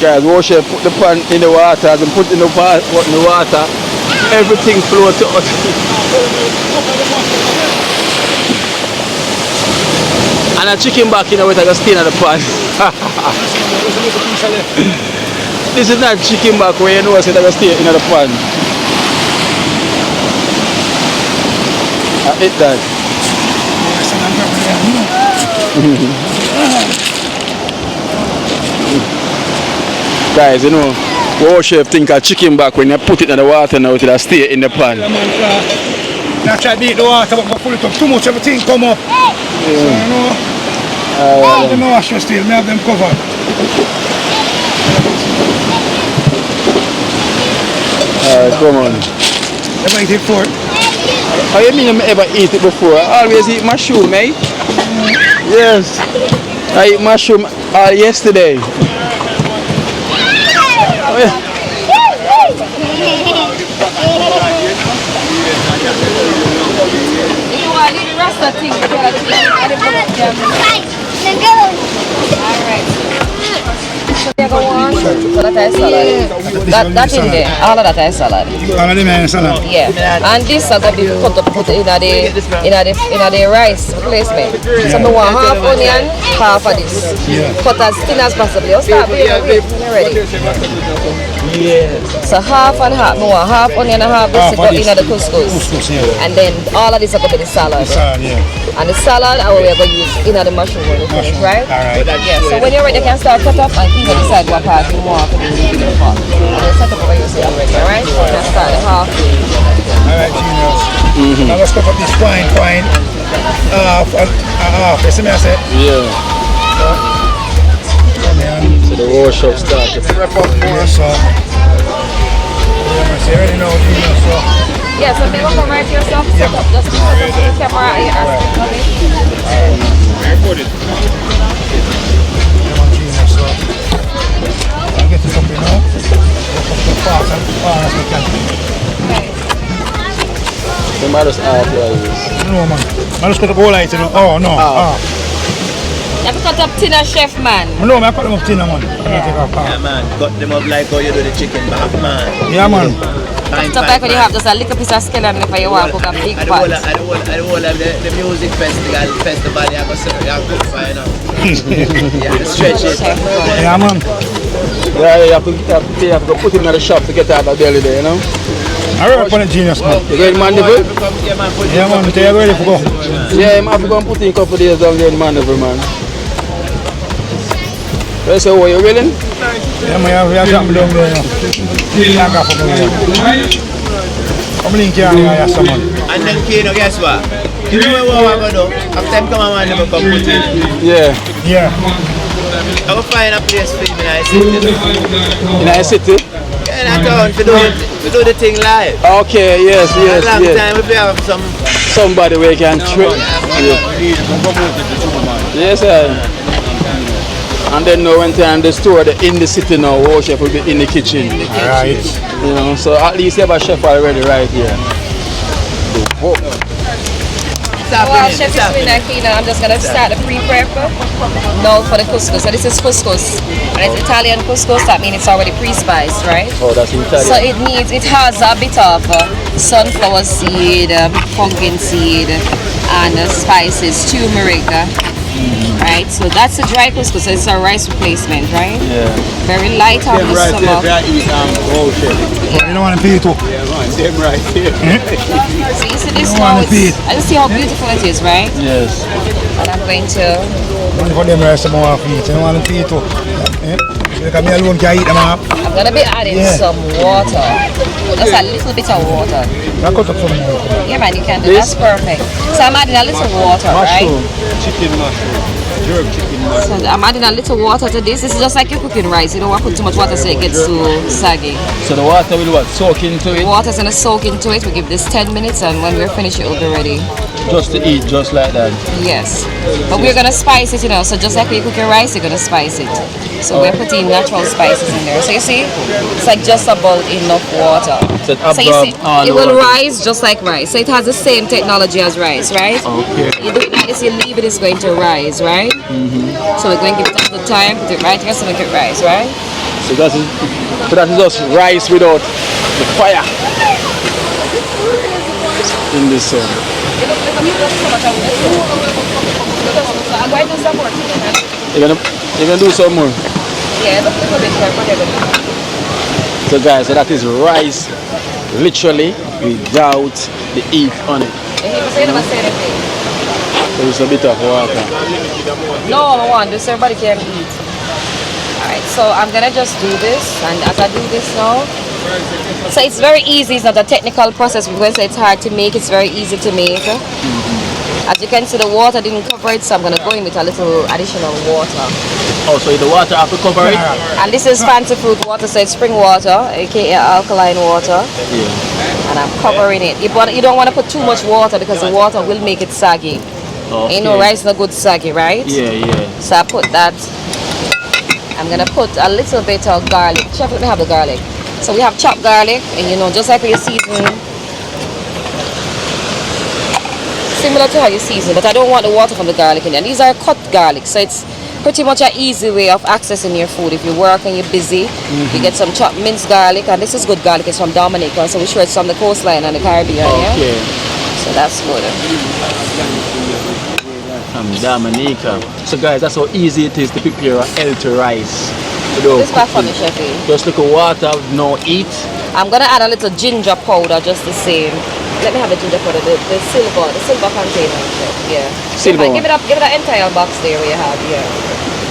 Guys, wash it, put the pan in the water, and put in the water, everything floats out. And a chicken back, you know, with a stain on the pan. This is not chicken back where you know it's a stain in the pan. I ate that. Guys, you know, Wow, chef, think a chicken back when you put it in the water now it'll stay in the pan. Now try to beat the water, but pull it up too much, everything come up. So, you know, I don't know wash still, I have them covered. Come on. Ever eat it before? How you mean I ever eat it before? I always eat mushroom, eh? Yes. I ate mushroom yesterday. Oh, yeah. So that is salad. That in there, all of that is salad. All of them are salad? Yeah. And this is going to be put in the rice replacement. So I want half onion, half of this. Yeah. Cut as thin as possible. You start with it when you're ready. Yeah. So half and half. I want half onion and half this to go in the couscous. Yeah. And then all of this is going to be the salad. Salad, yeah. And the salad, we are going to use in the mushroom, right? Alright. Yeah, so when you're ready, you can start cut up and either decide what part you want to do in the pot. And then set up for yourself already, alright? So you can start the half. Alright, genius. Now let's cut up this fine. Half. You see me I say? Yeah. So the wash up start to prep up for us. So, you already know, genius. So. Yeah, so you come right to yourself, set up just the camera and your aspect of it. Record it. I'll get this up here now. Fast as we can. the might just half like No man. I just cut up all light, you know. Oh no. You have to cut up thinner, chef man. No, I cut them up thinner, man. Yeah, man. Cut them up like how you do the chicken back, man. Yeah, man. Stuff like when you have just a little piece of skeleton if you want to cook a big pot. I don't want the music festival, you have to cook for, you know. You have to stretch it. Yeah, man. yeah, you have to put him in the shop to get out of belly there, you know. I work on the genius, man. You ready, Mandeville? Yeah, man. You're ready to go. Yeah, I'm have to go and put in a couple of days down there in Mandeville, man. So, are you willing? Yeah, man. We are jumping down there, you know. I'm link here, yeah, someone. And then, Kino, guess what? You know what I'm going to do? After time come on, never come put in. Yeah. Yeah. I will find a place for you in a city. In a city? Yeah, in a town, to do the thing live. Okay, yes. A long time, if we have somebody where you can trick. Yes, sir. And then now when time the store in the city now, our chef will be in the kitchen. Alright. You know, so at least you have a chef already right here. Well, chef is doing Akeynote. I'm just gonna start the pre-prep now for the couscous. So this is couscous, and it's Italian couscous. That means it's already pre-spiced, right? Oh, that's Italian. So it has a bit of sunflower seed, pumpkin seed, and spices, turmeric. Right, so that's a dry couscous. So it's a rice replacement, right? Yeah. Very light on the stomach. You don't want to pay it up. Yeah, man, same right here. So you see this now, I just see how beautiful it is, right? Yes. And I'm going to... For them rice, I want to eat. You don't want to pay it up. Because me alone can eat them up. I'm going to be adding some water. Just a little bit of water. I cut up some more. Yeah, man, you can do. That's perfect. So I'm adding a little water, Mushroom. right? Chicken mushroom. Jerk chicken mushroom. So I'm adding a little water to this. This is just like you're cooking rice. You don't want to put too much water so it gets too saggy. So the water will what? Soak into it? Water's going to soak into it. We give this 10 minutes and when we're finished it will be ready. Just to eat, just like that? Yes. But we're going to spice it, you know. So just like when you cook your rice, you're going to spice it. So we're putting natural spices in there. So you see, it's like just about enough water. So you see, it will rise just like rice. So it has the same technology as rice, right? Okay. You do it like this, you leave it, it's going to rise, right? So we're going to give it a good time, put it right here so make it rise, right? So that is just rice without the fire in this sun. You're gonna do some more? Yeah, look a little bit here. So guys, so that is rice literally without the heat on it. So it's a bit of water. No, I want this, everybody can eat. Alright, so I'm gonna just do this, and as I do this now, so it's very easy, it's not a technical process. We're going to say it's hard to make, it's very easy to make. As you can see, the water didn't cover it, so I'm gonna go in with a little additional water. Oh, so the water have to cover it? And this is fancy fruit water, so it's spring water, aka alkaline water. Yeah. And I'm covering it. You don't want to put too much water because the water will make it saggy. Okay. You know, rice no good saggy, right? Yeah. So I put that. I'm gonna put a little bit of garlic. Chef, let me have the garlic. So we have chopped garlic, and you know, just like you season, similar to how you season, but I don't want the water from the garlic in there. These are cut garlic, so it's pretty much an easy way of accessing your food. If you work and you're busy, you get some chopped minced garlic, and this is good garlic. It's from Dominica, so we're sure it's from the coastline and the Caribbean. Okay. Yeah? So that's good. From Dominica. So guys, that's how easy it is to prepare a healthy rice. This back for me, Chefy. Just look at water, no heat. I'm gonna add a little ginger powder, just the same. Let me have the ginger powder, the silver container. Yeah. Silver. Give it that entire box there we have. Yeah.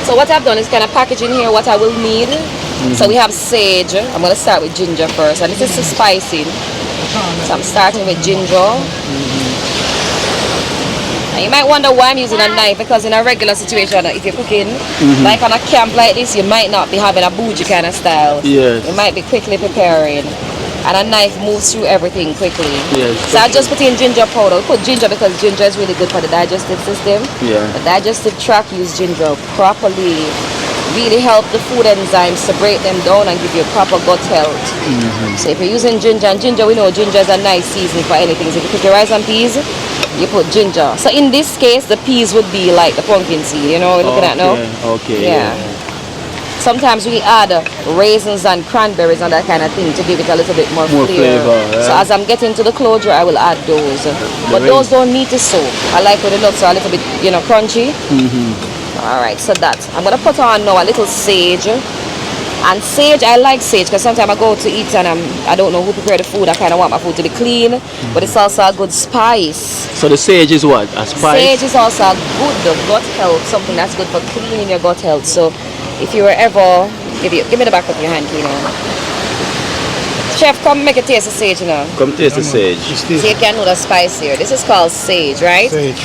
So what I've done is kind of package in here what I will need. So we have sage. I'm gonna start with ginger first, and this is the spicing. So I'm starting with ginger. And you might wonder why I'm using a knife, because in a regular situation, if you're cooking, like on a camp like this, you might not be having a bougie kind of style. Yes. You might be quickly preparing. And a knife moves through everything quickly. Yes. So I just put in ginger powder. We put ginger because ginger is really good for the digestive system. Yeah. The digestive tract use ginger properly. Really help the food enzymes to break them down and give you proper gut health. So if you're using ginger, and ginger, we know ginger is a nice seasoning for anything. So if you cook your rice and peas, you put ginger. So in this case, the peas would be like the pumpkin seed, you know what we're looking at now? Okay. Yeah. Sometimes we add raisins and cranberries and that kind of thing to give it a little bit more flavor. Yeah. So as I'm getting to the closure, I will add those. But those don't need to soak. I like when the nuts are a little bit, you know, crunchy. Alright, so that. I'm going to put on now a little sage. And sage, I like sage because sometimes I go to eat and I don't know who prepared the food. I kind of want my food to be clean. But it's also a good spice. So the sage is what? A spice? Sage is also good gut health. Something that's good for cleaning your gut health. So if you were ever, give me the back of your hand, you know. Chef, come make a taste of sage, you know. Come taste the sage. So you can know the spice here. This is called sage, right? Sage.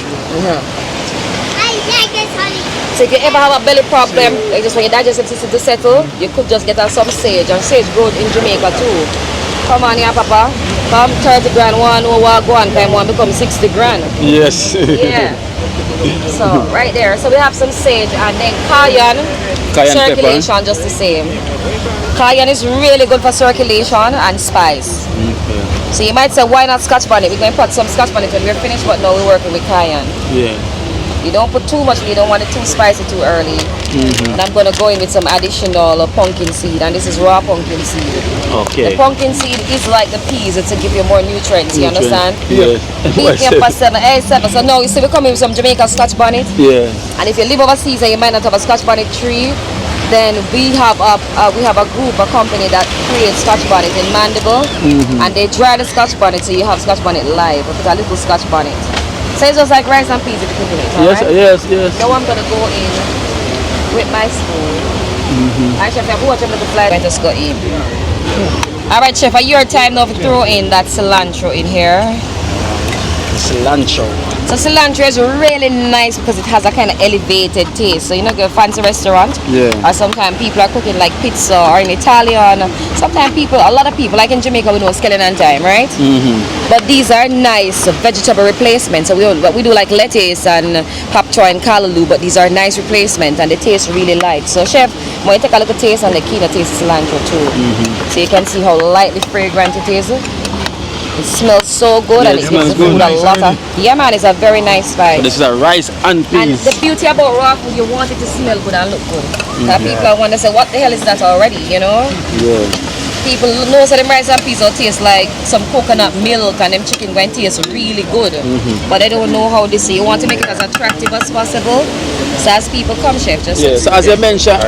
So if you ever have a belly problem, like just when your digestive system to settle, you could just get some sage. And sage grows in Jamaica too. Come on here, Papa. Come 30 grand, one time one become 60 grand. Yes. Yeah. So right there. So we have some sage and then cayenne circulation, pepper. just the same. Cayenne is really good for circulation and spice. Okay. So you might say, why not scotch bonnet? We're going to put some scotch bonnet when we're finished, but now we're working with cayenne. Yeah. You don't put too much, you don't want it too spicy too early. And I'm going to go in with some additional pumpkin seed, and this is raw pumpkin seed. Okay. The pumpkin seed is like the peas, it's to give you more nutrients, you understand? Yes. Beat me up for 7, 8, 7. So now you see we come in with some Jamaica scotch bonnet. Yeah. And if you live overseas and you might not have a scotch bonnet tree, then we have a group, a company that creates scotch bonnet in Mandible, and they dry the scotch bonnet so you have scotch bonnet live. We put a little scotch bonnet. So it's just like rice and peas if you're cooking it, alright? Yes. Now I'm gonna go in with my spoon. Alright, chef, I'm watching the fly. I just go in. Alright, chef, your time now to throw in that cilantro in here. Cilantro. So cilantro is really nice because it has a kind of elevated taste. So you know, go fancy restaurant, or sometimes people are cooking like pizza or in Italian. Sometimes a lot of people, like in Jamaica, we know skeleton time, right? But these are nice vegetable replacements. So we do like lettuce and pak choy and callaloo, but these are nice replacements and they taste really light. So chef, when you take a look at taste and the keen taste of cilantro too. So you can see how lightly fragrant it is. It smells so good, and it gives the food a lot of... Yeah, man, it's a very nice spice. So this is a rice and peas. And the beauty about raw food, you want it to smell good and look good. People are wondering, say, what the hell is that already, you know? Yeah. people know that them rice and peas will taste like some coconut milk and them chicken going to taste really good. But they don't know how this. You want to make it as attractive as possible. So as people come, chef, just So as you mentioned,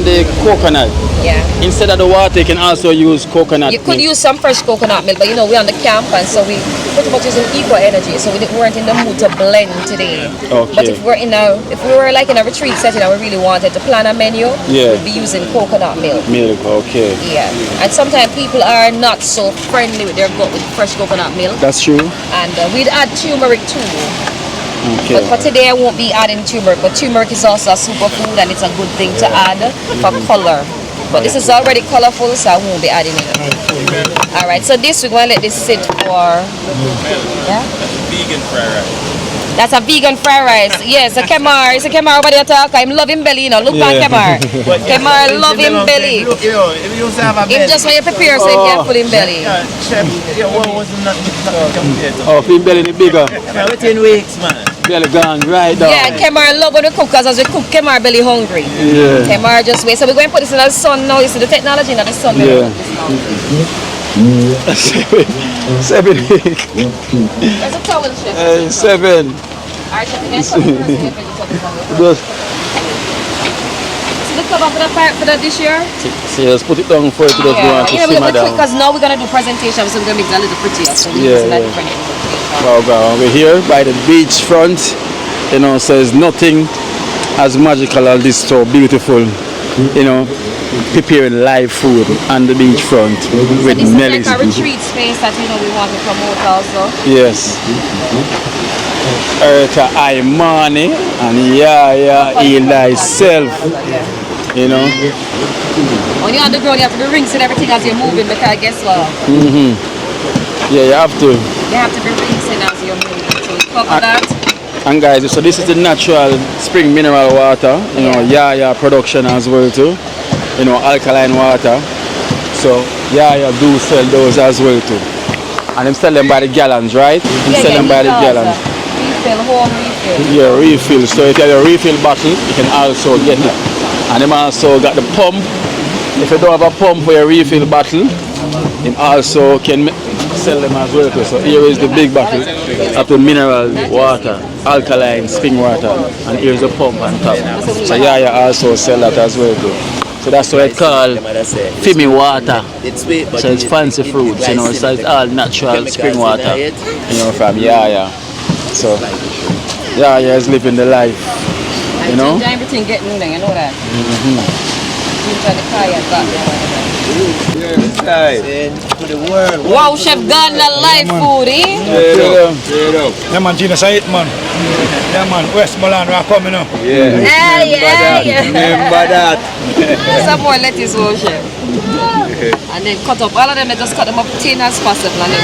the coconut. Yeah. Instead of the water, you can also use coconut. You could use some fresh coconut milk, but you know we're on the camp and so we pretty much using eco energy. So we weren't in the mood to blend today. Okay. But if we were like in a retreat setting and we really wanted to plan a menu, we'd be using coconut milk. Milk, okay. Yeah. And sometimes people are not so friendly with their gut with fresh coconut milk. That's true. And we'd add turmeric too. Okay. But for today I won't be adding turmeric. But turmeric is also a superfood and it's a good thing to add for color. But this is already colorful, so I won't be adding it. Alright, so this we're going to let this sit for... Yeah? Vegan fried rice. That's a vegan fried rice. Yes, a Kemar. It's a Kemar over there talk. I'm loving belly, you know. Look on Kemar. Kemar loving belly. Look, if you have a belly. Him just when you prepare, so you can full in belly. Chef, what was not compared to? Oh, him belly is bigger. Yeah, within weeks, man. Belly gone right down. Yeah, Kemar love when we cook because as we cook, Kemar belly hungry. Yeah. Kemar just wait. So we're going to put this in the sun now. You see the technology in the sun. Yeah. 7 weeks. There's a towel, chef. 7. Alright, chef, you see the cover for the dish here? See, let's put it down for it to just go on to simmer down. Because now we're going to do presentation, so we're going to make it a little prettier. So We're here by the beach front, you know, so there's nothing as magical as this, so beautiful, you know, preparing live food on the beach front with this Melly's. is like a retreat space that we want to promote also. Yes. Erica Imani and Eli self, you know. When you're on the ground, you have to be rinsing everything as you're moving because guess what? Yeah, you have to. You have to be rinsing as you're moving. So we cover that. And guys, so this is the natural spring mineral water, you know, production as well too. You know, alkaline water. So do sell those as well too. And them sell them by the gallons, right? Sell them by the gallons. Refill, home refill. Yeah, refill. So if you have a refill bottle, you can also get it. And them also got the pump. If you don't have a pump for your refill bottle, you also can sell them as well too. So here is the big bottle of the mineral water, alkaline spring water, and here's the pump on top. So also sell that as well too. So that's what it's called Fimi water. So it's fancy fruits, you know, so it's all natural spring water, you know, from So is living the life, you know. Everything getting in there, you know that. To the world. Wow, Chef Ghana live food, eh? Yeah, man, Gina, say it, man. Yeah, man, Westmoreland, we are coming up. Yeah. Remember that. Some more lettuce, oh, chef. And then cut up all of them, and just cut them up thin as possible. And then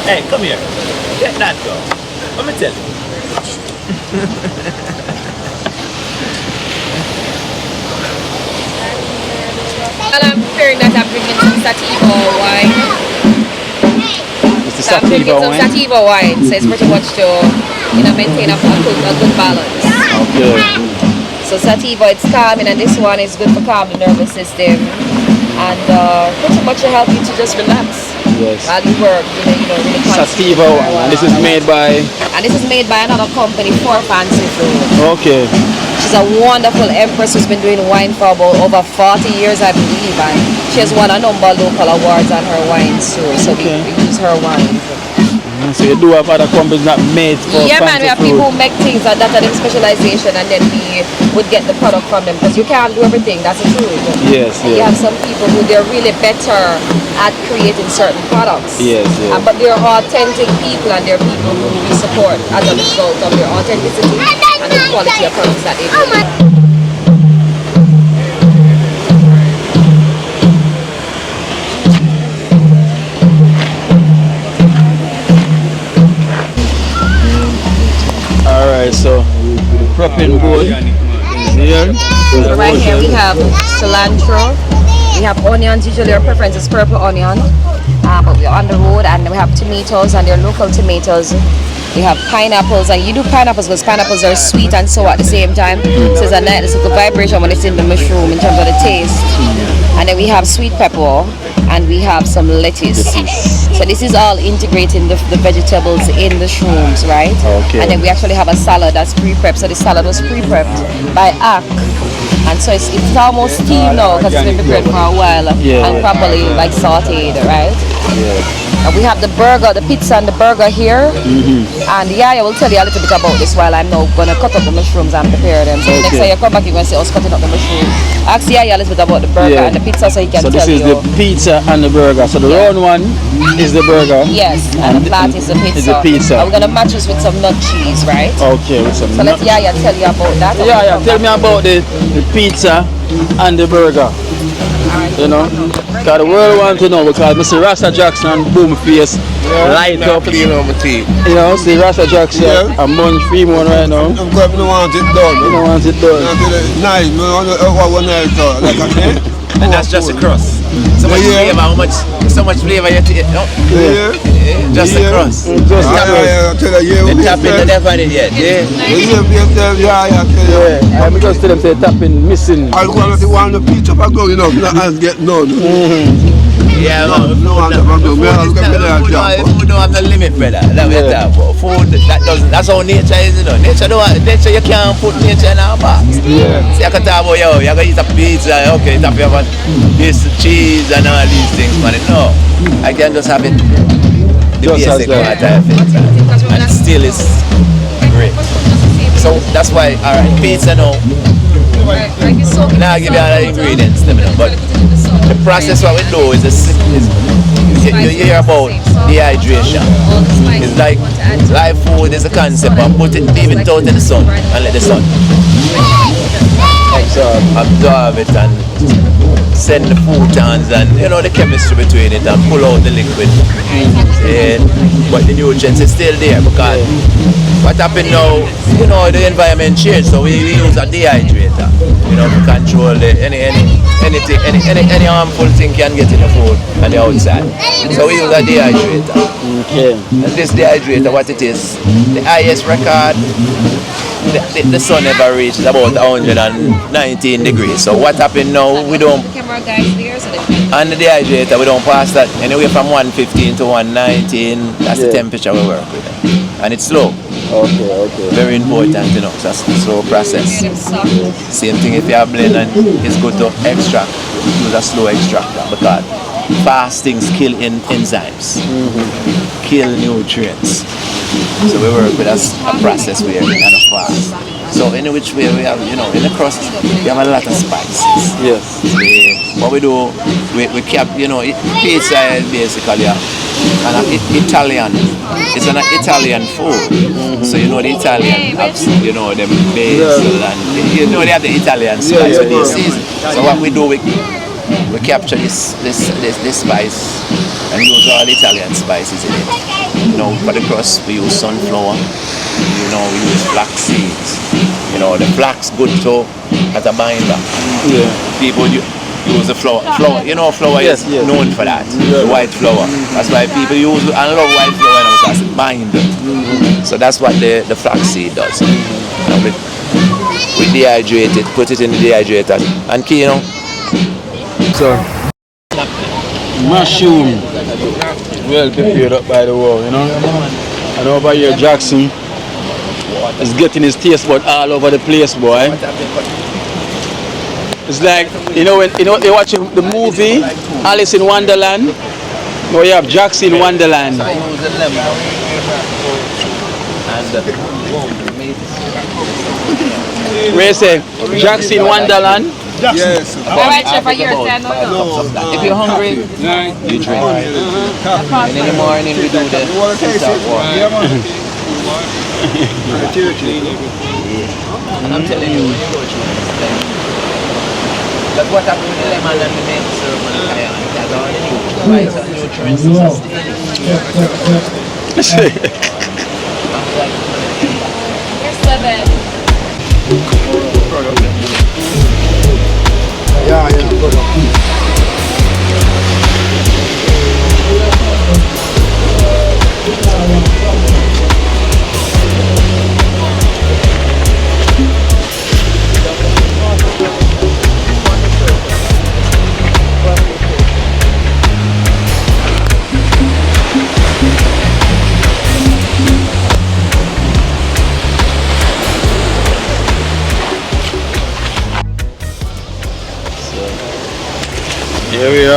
Hey, come here. Get that girl. Let me tell you. While I'm preparing that, I'm bringing some sativa wine. It's the I'm drinking sativa some wine. sativa wine, so it's pretty much to maintain a good balance. Okay. So sativa, it's calming, and this one is good for calm the nervous system, and pretty much to help you to just relax. Yes. While you work, really concentrate. Sativa wine, and this is made by? And this is made by another company, For Fancy Food. Okay. She's a wonderful empress who's been doing wine for about over 40 years, I believe, and she has won a number of local awards on her wines too. So we use her wine. So you do have other companies that made for man, fancy we have food. people who make things and that are their specialization, and then we would get the product from them because you can't do everything. That's the truth. Yes. You have some people who they're really better at creating certain products. Yes. But they're authentic people, and they're people who we support as a result of their authenticity and the quality of products that they do. Alright, so the propane board is here. So right here we have cilantro, We have onions, usually our preference is purple onion, but we're on the road, and we have tomatoes, and they're local tomatoes. We have pineapples, and you do pineapples because pineapples are sweet and sour at the same time. So it's a nice little vibration when it's in the mushroom in terms of the taste. And then we have sweet pepper, and we have some lettuce. So this is all integrating the vegetables in the shrooms, right? Okay. And then we actually have a salad that's pre-prepped. So the salad was pre-prepped by Ak. And so it's almost steamed now because it's been prepared for a while and properly like sauteed, right? And we have the burger, the pizza and the burger here. And I will tell you a little bit about this while I'm now going to cut up the mushrooms and prepare them. So next time you come back, you're going to see us cutting up the mushrooms. Ask Yaya a little bit about the burger and the pizza so he can tell you. So this is the pizza and the burger. So the round one is the burger. Yes, and the flat is the pizza. Is the pizza. And we're going to match this with some nut cheese, right? Okay, with some So let Yaya tell you about that. Yeah, tell me about the pizza and the burger. You know, because the world wants to know, because Mr. Rasta Jackson and Boomface light up. You know, see Rasta Jackson and Munch Fremont right now. I'm going to want it done. You don't want it done. Nice, and that's just a crust. So much flavor, so much flavor you take, no? Just a crust. The tapping, they never did yet. I'm just tell them say tapping missing. I'll go to one of the pizza I go, you know, and get none. Yeah, man. Food don't have no limit, brother. That we talk about. Food, that's how nature is, you know. Nature, you can't put nature in our box. See, I can talk about, yo, you're going to eat a pizza, okay, tap you about this cheese and all these things, man. No, I can just have it, the basic part of it. And it still is great. So that's why, alright, pizza now. Now I'll give you all the ingredients, but the process what we do is you hear about dehydration. It's like live food is a concept, but leave it out in the sun and let the sun absorb it and send the photons and you know the chemistry between it and pull out the liquid. But the nutrients is still there because what happened now, you know, the environment changed, so we use a dehydrator, you know, to control any harmful thing can get in the food and the outside. So we use a dehydrator. Okay. And this dehydrator, what it is, the highest record the sun ever reached about 119 degrees. So what happened now, we don't, and the dehydrator, we don't pass that anywhere from 115 to 119, that's the temperature we work with. And it's slow. Okay. Very important, you know, so it's a slow process. Same thing if you are blending, it's good to extract, use a slow extractor because fast things kill enzymes, kill nutrients. So we work with a process where we kind of fast. So in which way we have, you know, in the crust, we have a lot of spices. Yes. What we do, we kept, you know, pizza is basically an Italian. It's an Italian food. So you know the Italian have, you know, them basil and you know they have the Italian spice with this season. So what we do, we capture this spice and use all the Italian spices in it. You know, for the crust we use sunflower. You know, we use flax seeds. You know, the flax good to as a binder. Yeah. People use the flour. You know, flour is known for that. The white flour. That's why people use and love white flour because it binds. So that's what the flax seed does. And we dehydrate it, put it in the dehydrator, and you know. So mushroom, well prepared up by the wall, you know. And over here Jackson is getting his taste bud all over the place, boy. It's like, you know, when you're watching the movie Alice in Wonderland, where you have Jackson in Wonderland. Where you say Jackson in Wonderland? Yes. Alright, chef, are you here? No. If you're hungry, you drink. And in the morning we do the and I'm telling you, that's what happened with the lemon and the maple syrup and the cayenne. It has all the nutrients and nutrients to sustain. Here's 7. Yeah, good.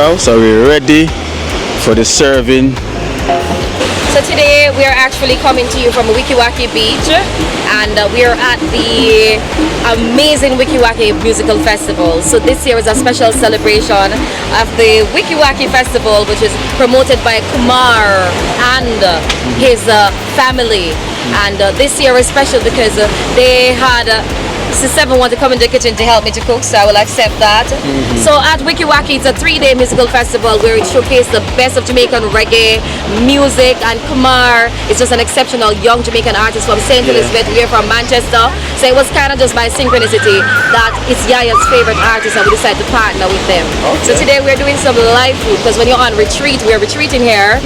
girl. So we're ready for the serving. So today we are actually coming to you from Wikiwaki Beach, and we are at the amazing Wikiwaki Musical Festival. So this year is a special celebration of the Wikiwaki Festival, which is promoted by Kumar and his family. And this year is special because they had Sister Seven want to come in the kitchen to help me to cook, so I will accept that. So at Wikiwaki, it's a 3-day musical festival where it showcases the best of Jamaican reggae music, and Kumar is just an exceptional young Jamaican artist from St. Elizabeth. We're from Manchester, so it was kind of just by synchronicity that it's Yaya's favorite artist, and we decided to partner with them. So today we're doing some live food, because when you're on retreat, we're retreating here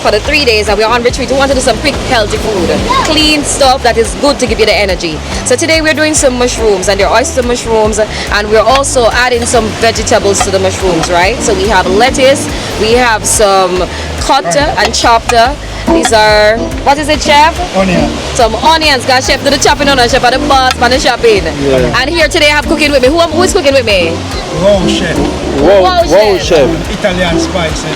for the 3 days, and we're on retreat. We want to do some quick healthy food, clean stuff that is good to give you the energy. So today we're doing some mushrooms, and they're oyster mushrooms, and we're also adding some vegetables to the mushrooms, right? So we have lettuce, we have some cut and chopped. These are, what is it, chef? Onion. Some onions, because chef do the chopping on, chef are the boss for the shopping. And here today I have cooking with me. Who is cooking with me? Wow, chef. Wow, chef. Italian spices.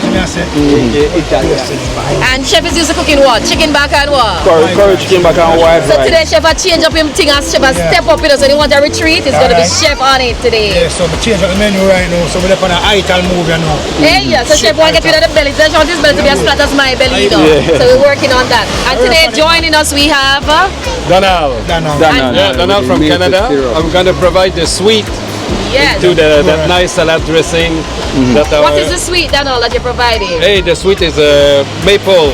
Italian spice. And chef is used to cooking what? Chicken back and what? Curry chicken back and white rice. So today chef has change up him thing, and chef has step up, you know, so he want a retreat, it's going to be chef on it today. Yeah, so we change up the menu right now, so we're on an Italian move, you know. Hey, yeah, so chef want to get rid of the belly. So I want his belly to be as flat as my belly, you know. So we're working on that. And today joining us we have Donald. Donald from Canada. I'm going to provide the sweet to that nice salad dressing. What is the sweet, Donald, that you're providing? Hey, the sweet is a maple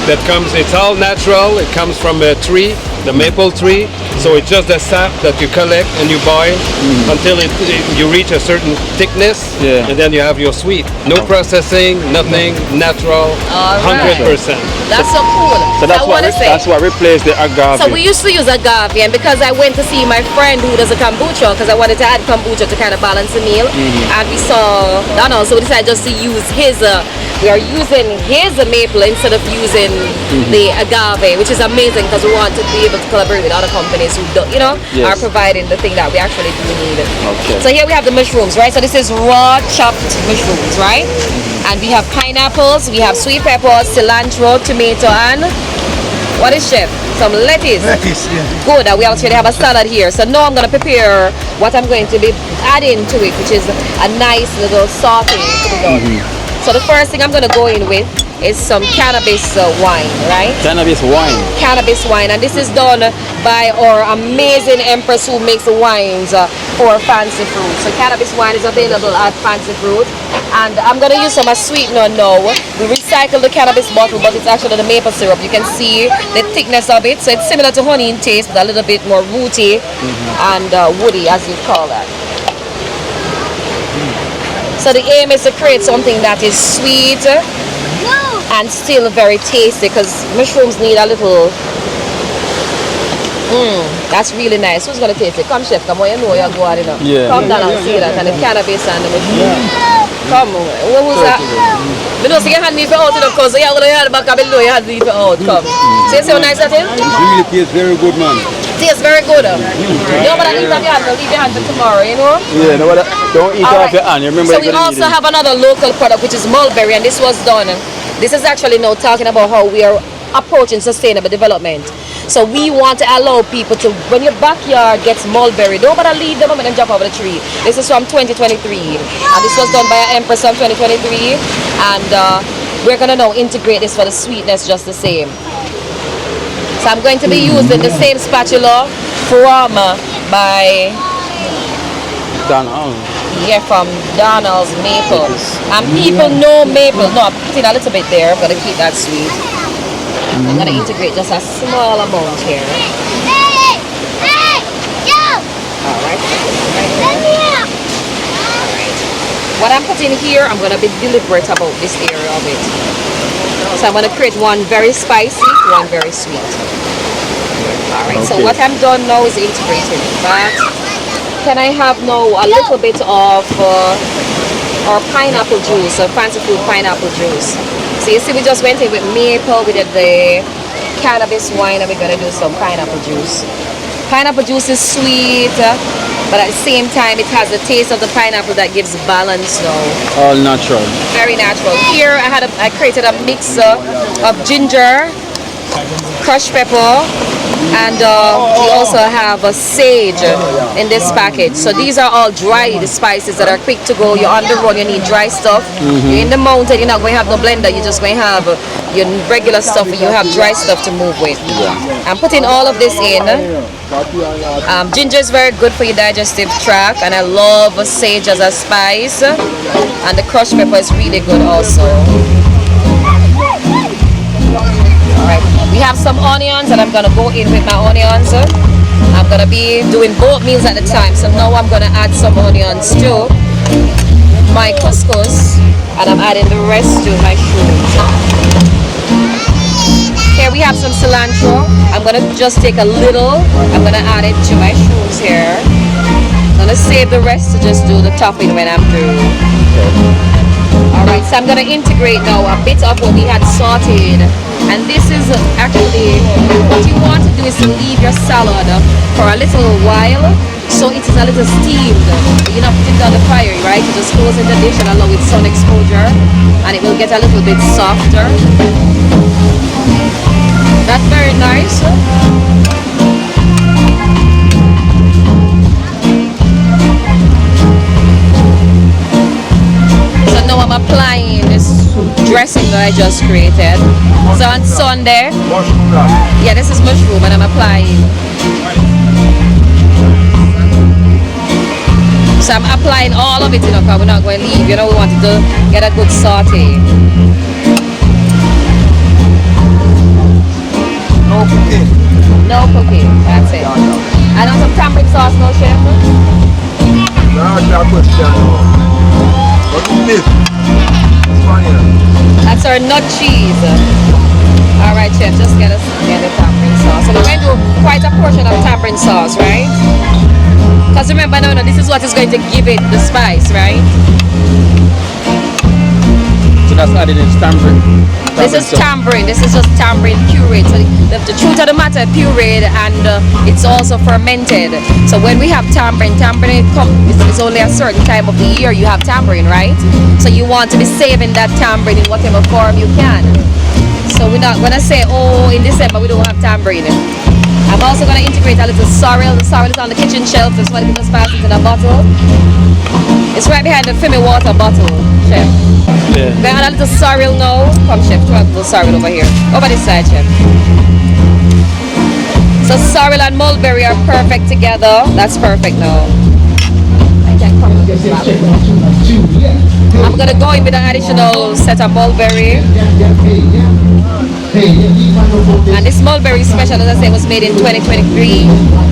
that comes, it's all natural. It comes from a tree, the maple tree. So it's just the sap that you collect and you boil until you reach a certain thickness, and then you have your sweet. No processing, nothing, natural, 100%. That's so cool. So that's what replaced the agave. So we used to use agave, and because I went to see my friend who does a kombucha, because I wanted to add kombucha to kind of balance the meal, and we saw Donald, so we decided just to use his, we are using his maple instead of using the agave, which is amazing because we want to be able to collaborate with other companies who don't, you know, are providing the thing that we actually do need. So here we have the mushrooms, right? So this is raw chopped mushrooms, right? And we have pineapples, we have sweet peppers, cilantro, tomato, and what is chef? Some lettuce. Lettuce, Good, and we actually have a salad here. So now I'm going to prepare what I'm going to be adding to it, which is a nice little saute to be done. So the first thing I'm going to go in with is some cannabis wine, right? Cannabis wine. Cannabis wine, and this is done by our amazing empress who makes wines for Fancy Fruit. So cannabis wine is available at Fancy Fruit, and I'm gonna use some sweetener now. We recycle the cannabis bottle, but it's actually the maple syrup. You can see the thickness of it, so it's similar to honey in taste, but a little bit more rooty and woody, as you call that. So the aim is to create something that is sweet and still very tasty, because mushrooms need a little. That's really nice. Who's gonna taste it? Come, chef. Come on, you know you're going, you know. Come down and see that, and the cannabis and the mushroom. Come on. What was that? You know, so you hand me for out, you know, because you have to back up, you know, you had me for out. Come. See how nice that is? It really tastes very good, man. Tastes very good. No, but I leave your hand for tomorrow, you know? Yeah, no, don't eat off your hand. You remember. So we also have another local product, which is mulberry, and this was done. This is actually now talking about how we are approaching sustainable development. So we want to allow people to, when your backyard gets mulberry, don't bother leave them and then jump over the tree. This is from 2023, and this was done by an empress from 2023, and we're gonna now integrate this for the sweetness just the same. So I'm going to be using the same spatula from by Donald. Yeah, from Donald's maple. And people know maple. No, I'm putting a little bit there. I'm gonna keep that sweet. I'm gonna integrate just a small amount here. Alright. What I'm putting here, I'm gonna be deliberate about this area of it. So I'm gonna create one very spicy, one very sweet. Alright, so what I'm done now is integrating it. But can I have now a little bit of our pineapple juice, or Fancy Fruit pineapple juice? So you see, we just went in with maple, we did the cannabis wine, and we're gonna do some pineapple juice. Pineapple juice is sweet, but at the same time it has the taste of the pineapple that gives balance though. All natural. Very natural. Here I created a mixer of ginger, crushed pepper, and we also have a sage in this package. So these are all dried spices that are quick to go. You're on the road, you need dry stuff. You're in the mountain, you're not going to have no blender. You're just going to have your regular stuff. You have dry stuff to move with. I'm putting all of this in. Ginger is very good for your digestive tract, and I love sage as a spice. And the crushed pepper is really good also. Alright, we have some onions and I'm gonna go in with my onions. I'm gonna be doing both meals at the time, so now I'm gonna add some onions to my couscous and I'm adding the rest to my shrooms. Here we have some cilantro. I'm gonna just take a little, I'm gonna add it to my shrooms here. I'm gonna save the rest to just do the topping when I'm through. Alright, so I'm gonna integrate now a bit of what we had sauteed. And this is actually, what you want to do is to leave your salad for a little while so it is a little steamed. You're not putting it on the fire, right? You just close in the dish and allow it sun exposure and it will get a little bit softer. That's very nice. So now I'm applying this dressing that I just created. So on Sunday, yeah, this is mushroom and I'm applying. So I'm applying all of it, you know, because we're not going to leave. You know, we wanted to get a good saute. No cooking. No cooking, that's it. And on some tamarind sauce, no chef? That's our nut cheese. Alright chef, just get the tamarind sauce. So we're going to do quite a portion of tamarind sauce, right? Because remember, no, this is what is going to give it the spice, right? So that's added in tamarind. This is tamarind. This is just tamarind pureed. So the truth of the matter, pureed and it's also fermented. So when we have tamarind it's only a certain time of the year you have tamarind, right? So you want to be saving that tamarind in whatever form you can. So we're not gonna say, oh, in December we don't have tamarind. I'm also gonna integrate a little sorrel. The sorrel is on the kitchen shelf. That's why it's fast in a bottle. It's right behind the Fimi water bottle, chef. Yeah. We're gonna add a little sorrel now. Come, chef, try a little sorrel over here. Over this side, chef. So sorrel and mulberry are perfect together. That's perfect now. I can come with this back. I'm gonna go in with an additional set of mulberry. And this mulberry special, as I say, was made in 2023.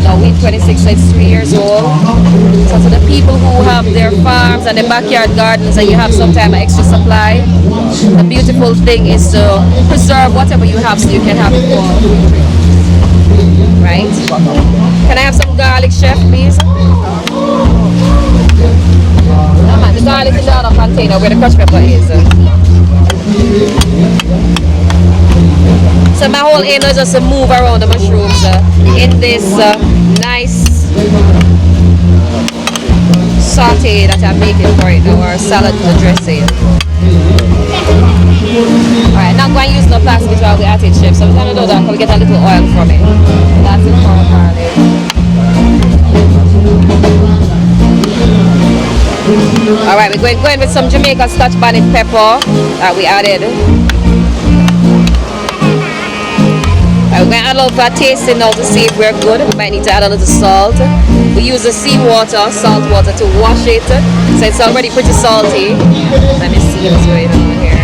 Now we're 26, so it's 3 years old. So to the people who have their farms and their backyard gardens and you have some type of extra supply, the beautiful thing is to preserve whatever you have so you can have it for right? Can I have some garlic, chef, please? No man, the garlic is in the other container where the crushed pepper is. So my whole aim is just to move around the mushrooms in this nice saute that I'm making for it now, or salad dressing. Alright, not going to use no plastic while we at it, chef. So we're going to do that because we get a little oil from it. That's it for our garlic. Alright, we're going with some Jamaica Scotch bonnet pepper that we added. We're going to add a little tasting now to see if we're good. We might need to add a little salt. We use the seawater, salt water to wash it. So it's already pretty salty. Let me see what's going on here.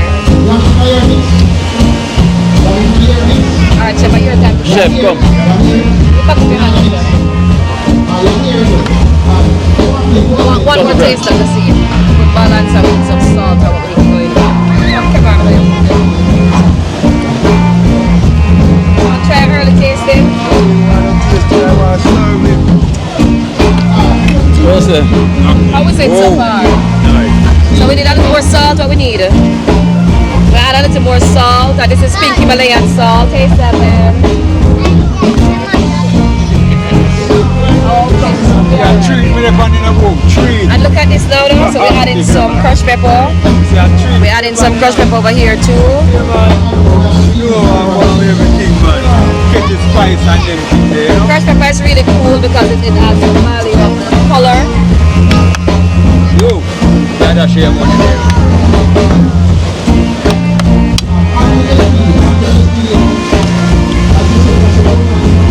Alright, chef, your time to chef, come. One more taste of the sea. We balance and with some salt or what we need going on. Try early tasting. How is it so far? So we need a little more salt. What we need? We add a little more salt. And this is pink Himalayan salt. Taste that, man. Okay. treat me up in a room. Treat. And look at this now, though. So we're adding some crushed pepper. We're adding some crushed pepper over here too. Everything, man. Get the spice and everything there. Crushed pepper is really cool because it adds some value of color. Yo, that's share money there.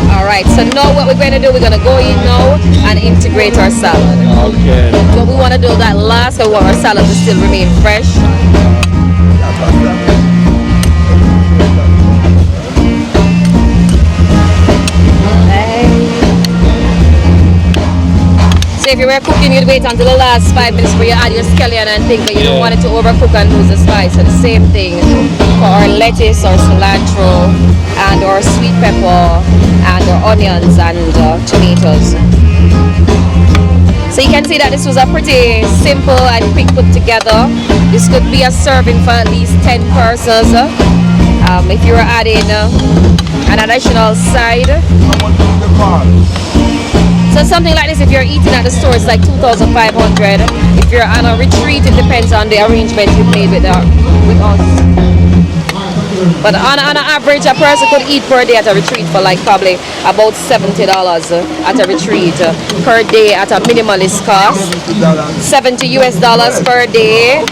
Alright, so now what we're going to do, we're going to go in now and integrate our salad. Okay. But we want to do that last, so we want our salad to still remain fresh. So if you were cooking, you'd wait until the last 5 minutes before you add your scallion and thing, but you don't want it to overcook and lose the spice. So the same thing for our lettuce or cilantro and our sweet pepper and our onions and tomatoes. So you can see that this was a pretty simple and quick put together. This could be a serving for at least 10 persons. If you were adding an additional side. So something like this, if you're eating at the store, it's like 2,500. If you're on a retreat, it depends on the arrangement you've made with us. But on an average, a person could eat per day at a retreat for like probably about $70 at a retreat per day at a minimalist cost. $70 US per day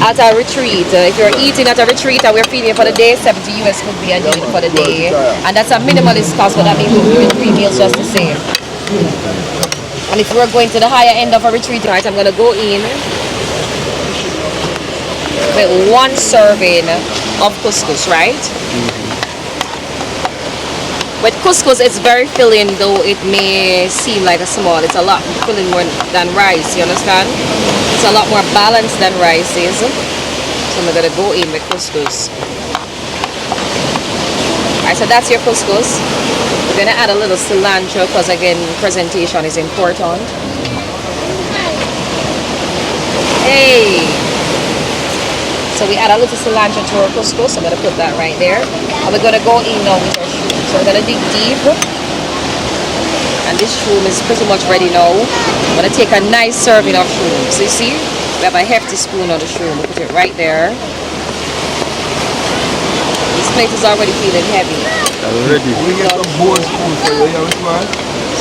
at a retreat. If you're eating at a retreat and we're feeding you for the day, $70 US could be a need for the day. And that's a minimalist cost, but that means we're doing 3 meals just the same. And if we're going to the higher end of a retreat, right, I'm going to go in with 1 serving of couscous, right? With couscous, it's very filling, though it may seem like a small. It's a lot filling more than rice, you understand? It's a lot more balanced than rice is. So I'm going to go in with couscous. Alright, so that's your couscous. We're going to add a little cilantro because, again, presentation is important. Hey! So we add a little cilantro to our couscous. I'm going to put that right there. And we're going to go in now with our shroom. So we're going to dig deep. And this shroom is pretty much ready now. I'm going to take a nice serving of shroom. So you see, we have a hefty spoon of the shroom. We'll put it right there. This plate is already feeling heavy. Already. We get some board spoon for you,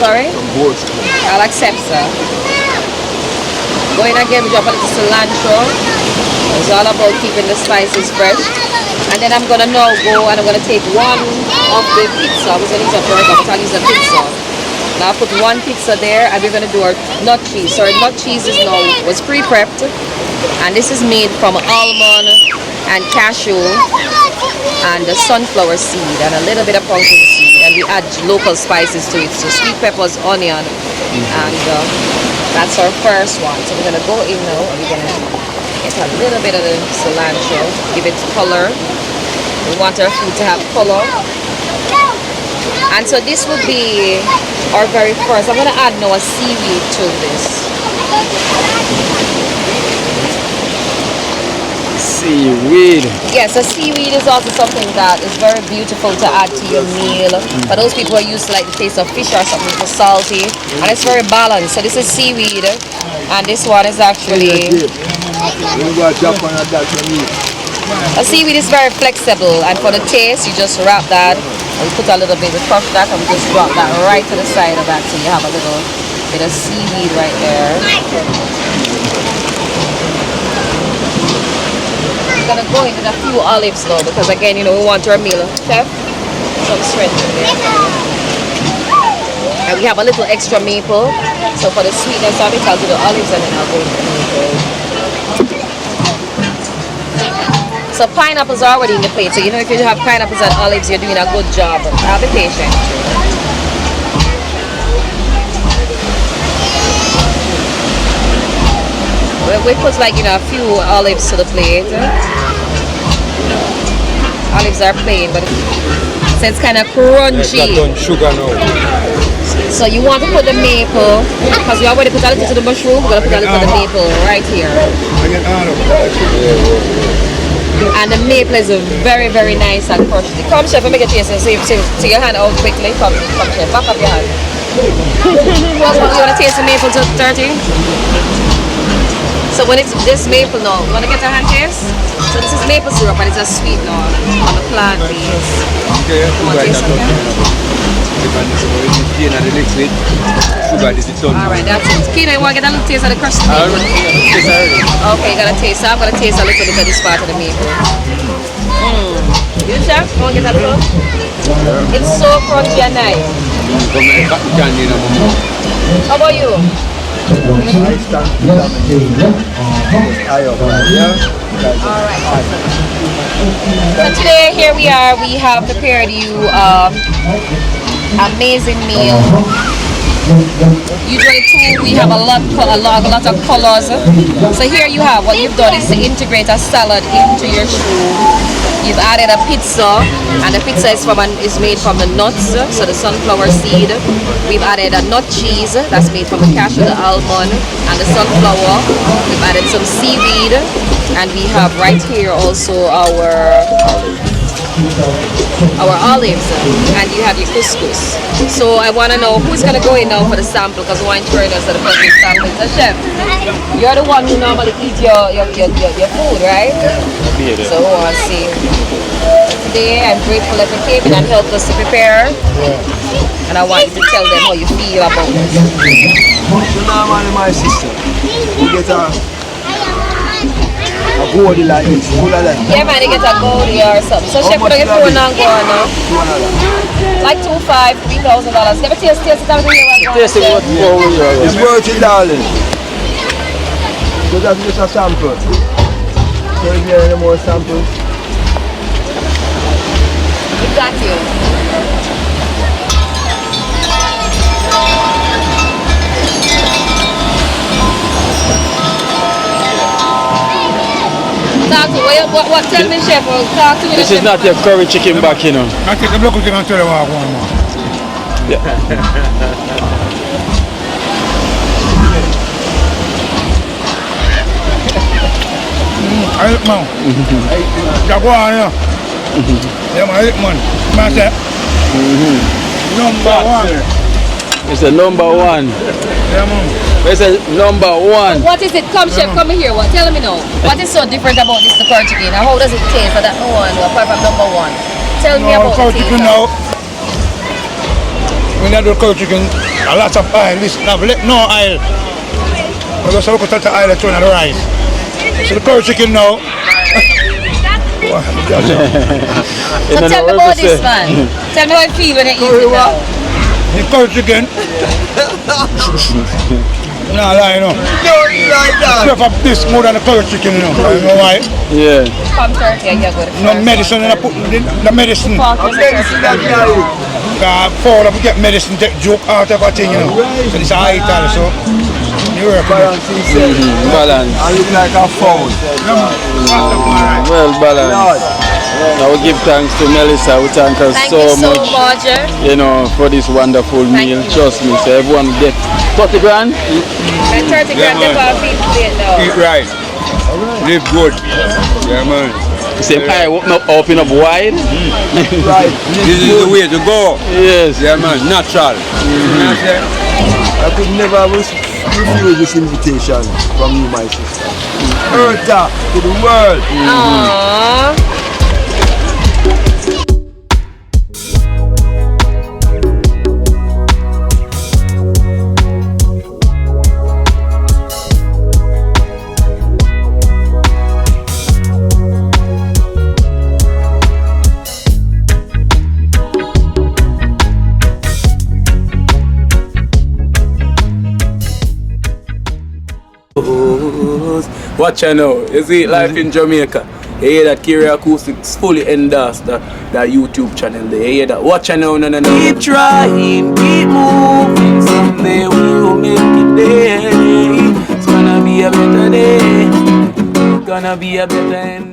Sorry? Some board spoon. I'll accept, sir. Go in again, we drop a little cilantro. It's all about keeping the spices fresh. And then I'm going to now go and I'm going to take 1 of the pizza. I was going to use a burger, but I'll use a pizza. Now I'll put 1 pizza there and we're going to do our nut cheese. So our nut cheese is now was pre-prepped. And this is made from almond and cashew and the sunflower seed and a little bit of pumpkin seed. And we add local spices to it. So sweet peppers, onion, and that's our first one. So we're going to go in now and we're going to get a little bit of the cilantro, give it color. We want our food to have color. And so this would be our very first. I'm going to add now a seaweed to this. Seaweed. Yes, so seaweed is also something that is very beautiful to add to your meal. For those people who are used to like the taste of fish or something for salty, and it's very balanced. So this is seaweed, and this one is actually. A seaweed is very flexible, and for the taste, you just wrap that. And we put a little bit, we crush that, and we just drop that right to the side of that, so you have a little bit of seaweed right there. Gonna go in with a few olives though, because again, you know, we want our meal chef some strength in there. And we have a little extra maple, so for the sweetness of it, I'll do the olives and then I'll go with the maple. So pineapples are already in the plate, so you know, if you have pineapples and olives, you're doing a good job. I'll be patient. We put like, you know, a few olives to the plate. Olives are plain, but it's kind of crunchy. Sugar now. So you want to put the maple, because we already put a little to the mushroom, we're going to put a little to the maple right here. And the maple is very, very nice and crushed. Come chef, let me get you. So your hand out quickly. Come chef, back up your hand. You want to taste the maple to 30? So when it's this maple now, you want to get a hand taste? So this is maple syrup and it's a sweet now on the plant base. Okay, you want to taste something? Alright, that's it. Kina, you want to get a little taste of the crushed maple? Okay, you got to taste. So I'm going to taste a little bit of this part of the maple. You chef? You want to get a little? It's so crunchy and nice. How about you? Alright. So today here we are. We have prepared you amazing meal. Usually too we have a lot of colors. So here you have what you've done is to integrate a salad into your stew. You've added a pizza, and the pizza is made from the nuts, so the sunflower seed. We've added a nut cheese that's made from the cashew, the almond, and the sunflower. We've added some seaweed, and we have right here also our olives, and you have your couscous. So I want to know who's going to go in now for the sample, because wine trainers are the first sample. So chef, you're the one who normally eat your food, right? So I want to see. Today I'm grateful that you came in and helped us to prepare, and I want you to tell them how you feel about it. So normally my sister, we get a goldie like this, full of that. Yeah man, you get a goldie or something. So chef, put on your phone and go on now. Like $2,500, $3,000. Never taste it out of here. It's worth it, darling. So that's just a sample. So is there any more samples? We got you. Talk to what tell me chef, talk to me. This is not your curry chicken back, you know. I take the local chicken and tell you what I want more. Yeah. I eat man. Go on here. Yeah man, I eat man. Man say, number one. It's the number one. Yeah man. It's a number one. What is it? Come chef, come here. What? Tell me now. What is so different about this curry chicken? And how does it taste? I don't know one apart from number one. Tell me about the taste. Chicken now. When I do curry chicken, a lot of oil. Listen, no oil. I just look at the oil that's on the rice. So the curry chicken now. So tell me about this man. Tell me how you feel when you eat it now. The curry chicken. No, lie, you know. Don't like that. I prefer this more than the curry chicken, you know. You know why? Yeah. Come turkey and you're good. No medicine, and I put the medicine. Medicine that you For we get medicine, take joke out of a thing, you know. So this is how I eat also. You work balance himself. Balance. I look like a phone. Well balanced. Now we give thanks to Melissa. We thank her so much. You know, for this wonderful meal. Trust me, so everyone get 30 grand. And 30 grand they got feed plate now. Eat right. Live good. Yeah man. Same eye open up wide. Right. This is the way to go. Yes. Yeah man, natural. I could never refuse this invitation from you, my sister. Eartha to the world. Aww. Watch out now. You see life in Jamaica. You hear that Kerry Acoustics fully endorsed that YouTube channel there. You hear that? Watch out now, no. Keep trying, keep moving. Someday we'll make it there. It's gonna be a better day. It's gonna be a better end.